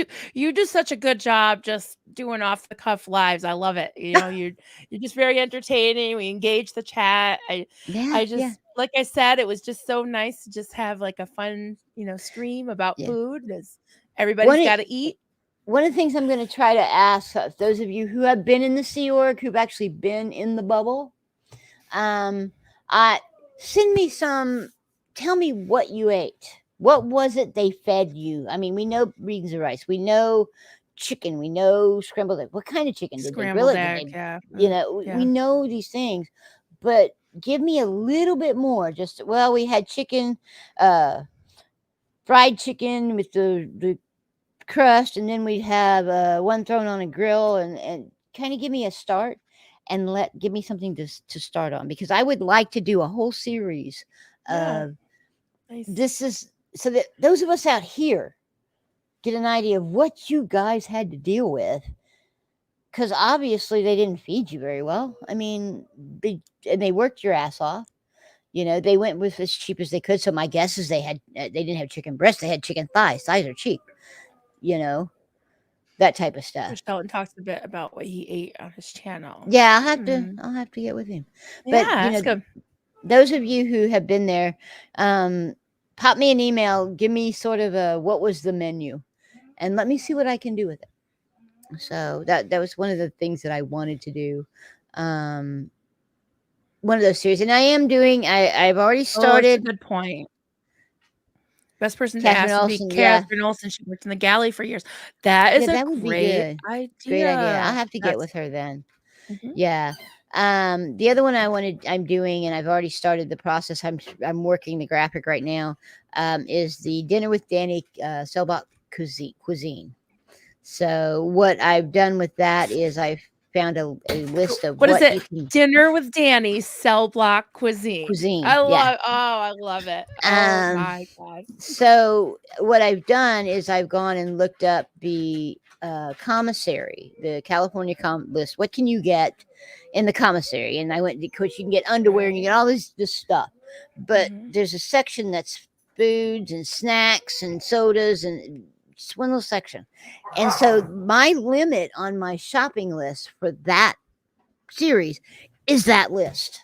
do such a good job just doing off the cuff lives. I love it. You're just very entertaining. We engage the chat. I Yeah, I yeah, just like I said, it was just so nice to just have like a fun, stream about yeah. food because One everybody's of, got to eat. one of the things I'm going to try to ask those of you who have been in the Sea Org, who've actually been in the bubble, Um, I send me some. Tell me what you ate. What was it they fed you? I mean, we know beans and rice. We know chicken. We know scrambled egg. What kind of chicken? Did they grill Scrambled it? Did egg, they, yeah, we yeah. know these things, but give me a little bit more. Just, well, we had chicken, uh, fried chicken with the crust, and then we'd have one thrown on a grill, and kind of give me a start, and give me something to start on, because I would like to do a whole series Yeah, of nice. this, is so that those of us out here get an idea of what you guys had to deal with, because obviously they didn't feed you very well. I mean, and they worked your ass off. They went with as cheap as they could. So my guess is they didn't have chicken breast. They had chicken thighs. Thighs are cheap. You know that type of stuff. Which Sheldon talks a bit about what he ate on his channel. Yeah, I'll have to get with him. Yeah, But ask him. those of you who have been there, pop me an email. Give me sort of what was the menu, and let me see what I can do with it. So that was one of the things that I wanted to do. One of those series, and I am doing. I've already Oh, that's a started. good point. Best person to Catherine ask would be Olsen, yeah, Catherine Olsen. She worked in the galley for years. That is yeah, a that would be great good. Great idea. I'll idea. have to get That's with her then. mhm. Yeah. The other one I'm doing, and I've already started the process. I'm working the graphic right now. Is the Dinner with Danny Selbach cuisine. So what I've done with that is I've found a list of What is what it? you can Dinner with Danny, Cell Block Cuisine. cuisine. I Yeah. love it. Oh Um. my god. So what I've done is I've gone and looked up the commissary, the California list. What can you get in the commissary? And I went, because you can get underwear and you get all this stuff, but Mhm. there's a section that's foods and snacks and sodas, and just one little section. And so my limit on my shopping list for that series is that list.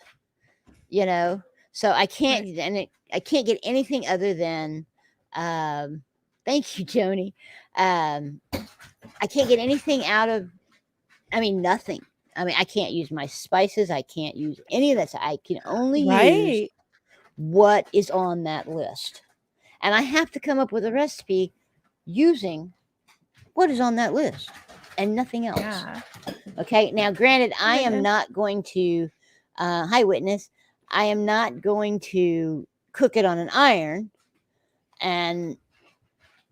So I can't, Nice. I can't get anything other than, thank you, Joni. I can't get anything out of, I mean, nothing. I mean, I can't use my spices. I can't use any of that. So I can only use Right. what is on that list. And I have to come up with a recipe using what is on that list and nothing else. Yeah. Okay. Now, granted, I am Witness. not going to, hi, witness, I am not going to cook it on an iron. And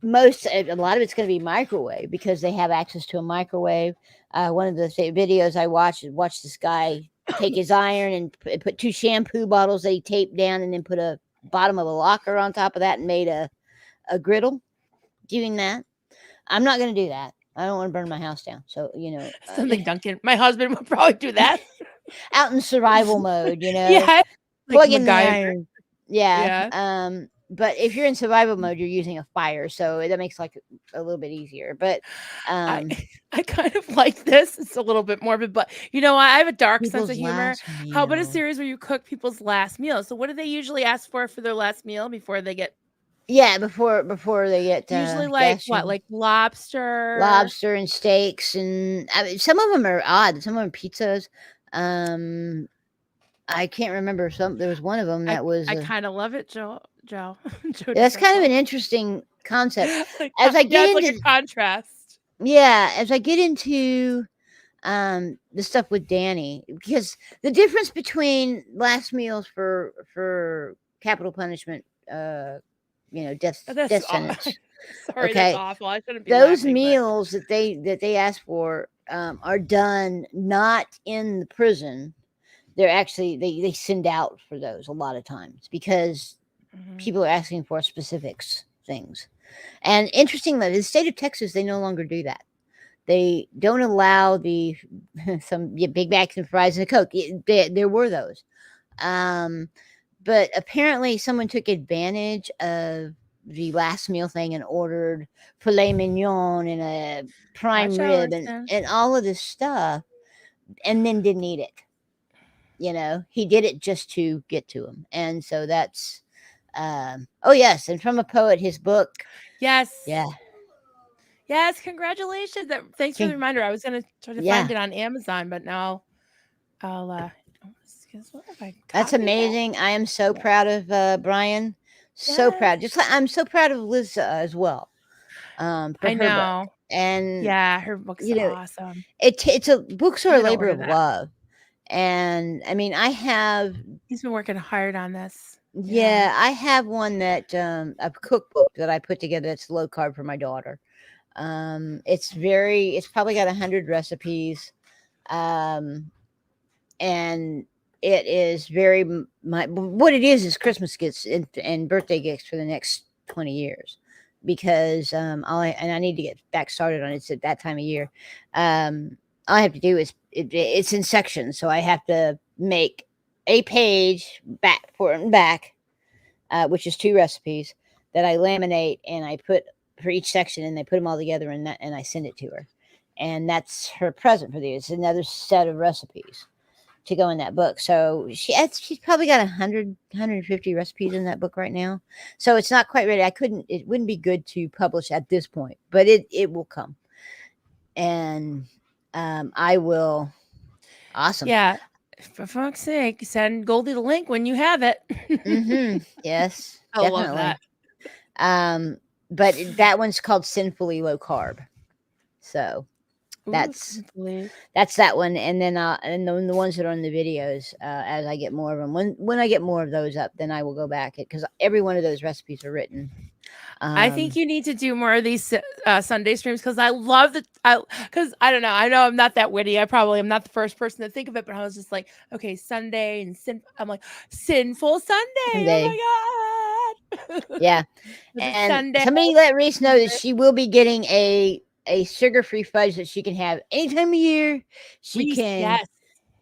a lot of it's going to be microwave, because they have access to a microwave. One of the videos I watched this guy take his iron and put 2 shampoo bottles that he taped down, and then put a bottom of a locker on top of that, and made a griddle doing that. I'm not going to do that. I don't want to burn my house down. So, Something Duncan. My husband would probably do that. out in survival mode, Yeah. Like plug in the MacGyver. iron. Yeah. Yeah. But if you're in survival mode, you're using a fire, so that makes like a little bit easier. But I I kind of like this. It's a little bit morbid, but I have a dark sense of people's humor. last How about a meal. series where you cook people's last meal? So what do they usually ask for their last meal before they get Yeah, before they get usually like what? gastric Like lobster? lobster and steaks, and I mean, some of them are odd. Some of them are pizzas. I can't remember some. There was one of them that was. I kind of love it, Joe. Joe That's kind of DiFranco. an interesting concept. Like, As I yeah, get it's like a into contrast. as I get into the stuff with Danny, because the difference between last meals for capital punishment, death That's sentence. sorry, that's Okay, awful. I shouldn't be those laughing, but meals that they ask for are done not in the prison. They're actually they send out for those a lot of times, because mhm. people are asking for specifics things. And interestingly, the state of Texas, they no longer do that. They don't allow the some Big Macs and fries and a Coke. There were those, but apparently someone took advantage of the last meal thing and ordered filet mignon and a prime Watch out, rib listen. and all of this stuff, and then didn't eat it. He did it just to get to him, and so that's. Oh yes, and From a Poet, his book. Yes. Yeah, Yes, congratulations. Thanks for the reminder. I was gonna try to find yeah. it on Amazon, but now I'll what if I That's copy that? amazing. I am so Yeah. proud of Brian. So Yes. proud. Just like I'm so proud of Liz as well. for I her book. know. And, Yeah, her book's you know, awesome. books are I a gotta labor order of that. love. And I mean, He's been working hard on this. Yeah. I have one that, a cookbook that I put together that's low carb for my daughter. It's probably got 100 recipes. Um, and it is what it is Christmas gifts and birthday gifts for the next 20 years, because I need to get back started on it. It's at that time of year. All I have to do is it's in sections, so I have to make a page back forward and back, which is 2 recipes that I laminate, and I put for each section, and they put them all together, and I send it to her, and that's her present for these. It's another set of recipes to go in that book. So she's probably got 150 recipes in that book right now. So it's not quite ready. It wouldn't be good to publish at this point, but it will come. And I will. Awesome. Yeah. For fuck's sake, send Goldie the link when you have it. Yes, I love definitely. that. But that one's called Sinfully Low Carb. So that's that one. And then and the ones that are in the videos, as I get more of them, when I get more of those up, then I will go back because every one of those recipes are written. I think you need to do more of these Sunday streams, because I love because I don't know. I know I'm not that witty. I probably am not the first person to think of it, but I was just like, okay, Sunday and I'm like, Sinful Sunday. Oh my God. Yeah. And Sunday. Somebody let Reese know that she will be getting a sugar-free fudge that she can have any time of year. She can. Yes.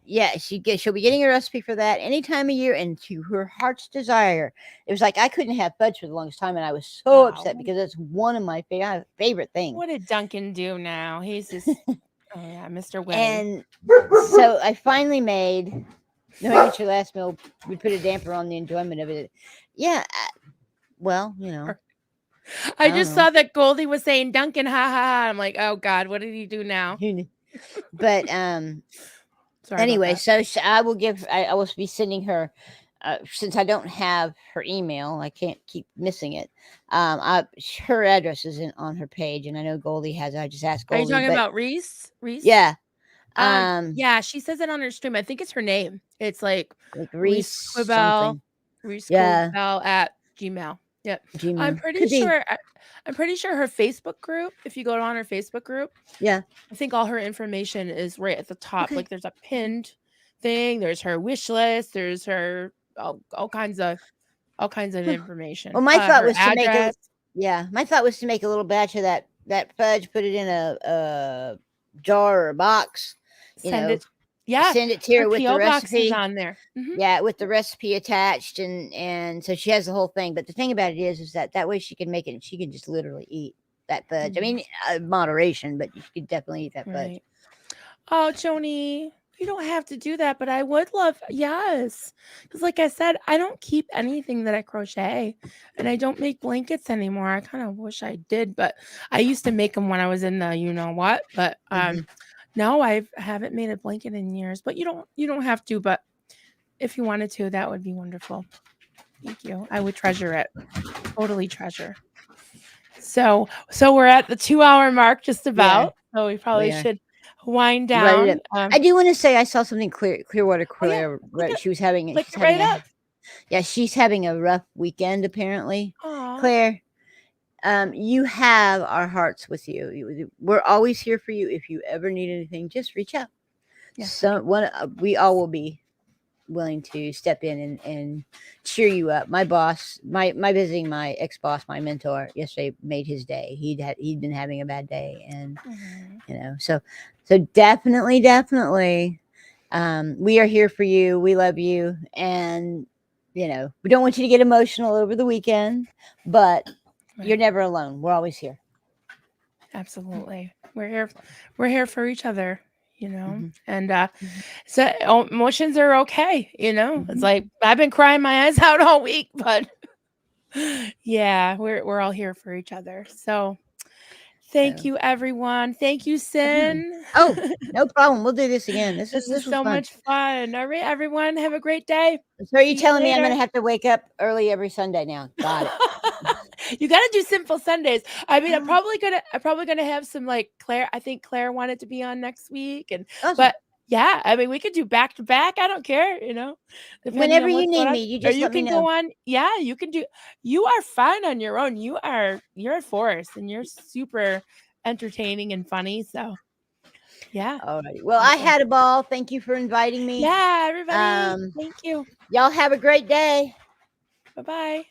Yeah, she'll be getting a recipe for that any time of year, and to her heart's desire. It was like I couldn't have fudge for the longest time, and I was so upset because that's one of my favorite things. What did Duncan do now? He's just oh yeah, Mr. Winnie. And so I finally made. No, get your last meal. We put a damper on the enjoyment of it. Yeah, well, I just saw that Goldie was saying Duncan, ha ha ha. I'm like, oh God, what did he do now? But Sorry anyway, so I will be sending her, since I don't have her email, I can't keep missing it. Her address is on her page, and I know Goldie has it. I just asked Goldie. Are you talking about Reese? Reese? Yeah. Yeah, she says it on her stream. I think it's her name. It's like Reese Quibell. Reese Quibell at Gmail. Yep. Gmail. I'm pretty sure her Facebook group, if you go on her Facebook group, yeah, I think all her information is right at the top. Okay. Like there's a pinned thing, there's her wish list, there's her all kinds of information. Well, my thought was to make a little batch of that fudge, put it in a jar or a box, send it to her with the recipe on there. Mm-hmm. Yeah, with the recipe attached, and so she has the whole thing. But the thing about it is that way she can make it, and she can just literally eat that fudge. Mm-hmm. I mean, moderation, but you could definitely eat that fudge. Oh, Joni, you don't have to do that, but I would love, yes, because like I said, I don't keep anything that I crochet, and I don't make blankets anymore. I kind of wish I did, but I used to make them when I was in the what. But no, I haven't made a blanket in years. But you don't have to. But if you wanted to, that would be wonderful. Thank you. I would treasure it. Totally treasure. So we're at the 2-hour mark, just about. Yeah, so we probably should wind down. I do want to say I saw something Clearwater Claire. She was having she's having a rough weekend apparently. Aww. Claire, you have our hearts with you. We're always here for you. If you ever need anything, just reach out. Yeah. So we all will be willing to step in and cheer you up. My boss, my visiting my ex-boss, my mentor yesterday made his day. He'd been having a bad day, and so definitely we are here for you. We love you, and we don't want you to get emotional over the weekend, but you're never alone. We're always here. Absolutely. We're here for each other. And so emotions are okay. It's like I've been crying my eyes out all week, but yeah, we're all here for each other. So thank you, everyone. Thank you, Cyn. Oh, no problem. We'll do this again. This was so much fun. All right, everyone, have a great day. So are you telling me I'm going to have to wake up early every Sunday now? Got it. You got to do Cynful Sundays. I mean, I'm probably gonna have some like Claire. I think Claire wanted to be on next week, and Awesome. but yeah, I mean, we could do back to back. I don't care, depending Whenever on you what's going need on. me, you Or just you let me can know. go on. Yeah, you can do. You are fine on your own. You're a force, and you're super entertaining and funny. So yeah, All right. Well, I awesome. had a ball. Thank you for inviting me. Yeah, everybody, thank you. Y'all have a great day. Bye bye.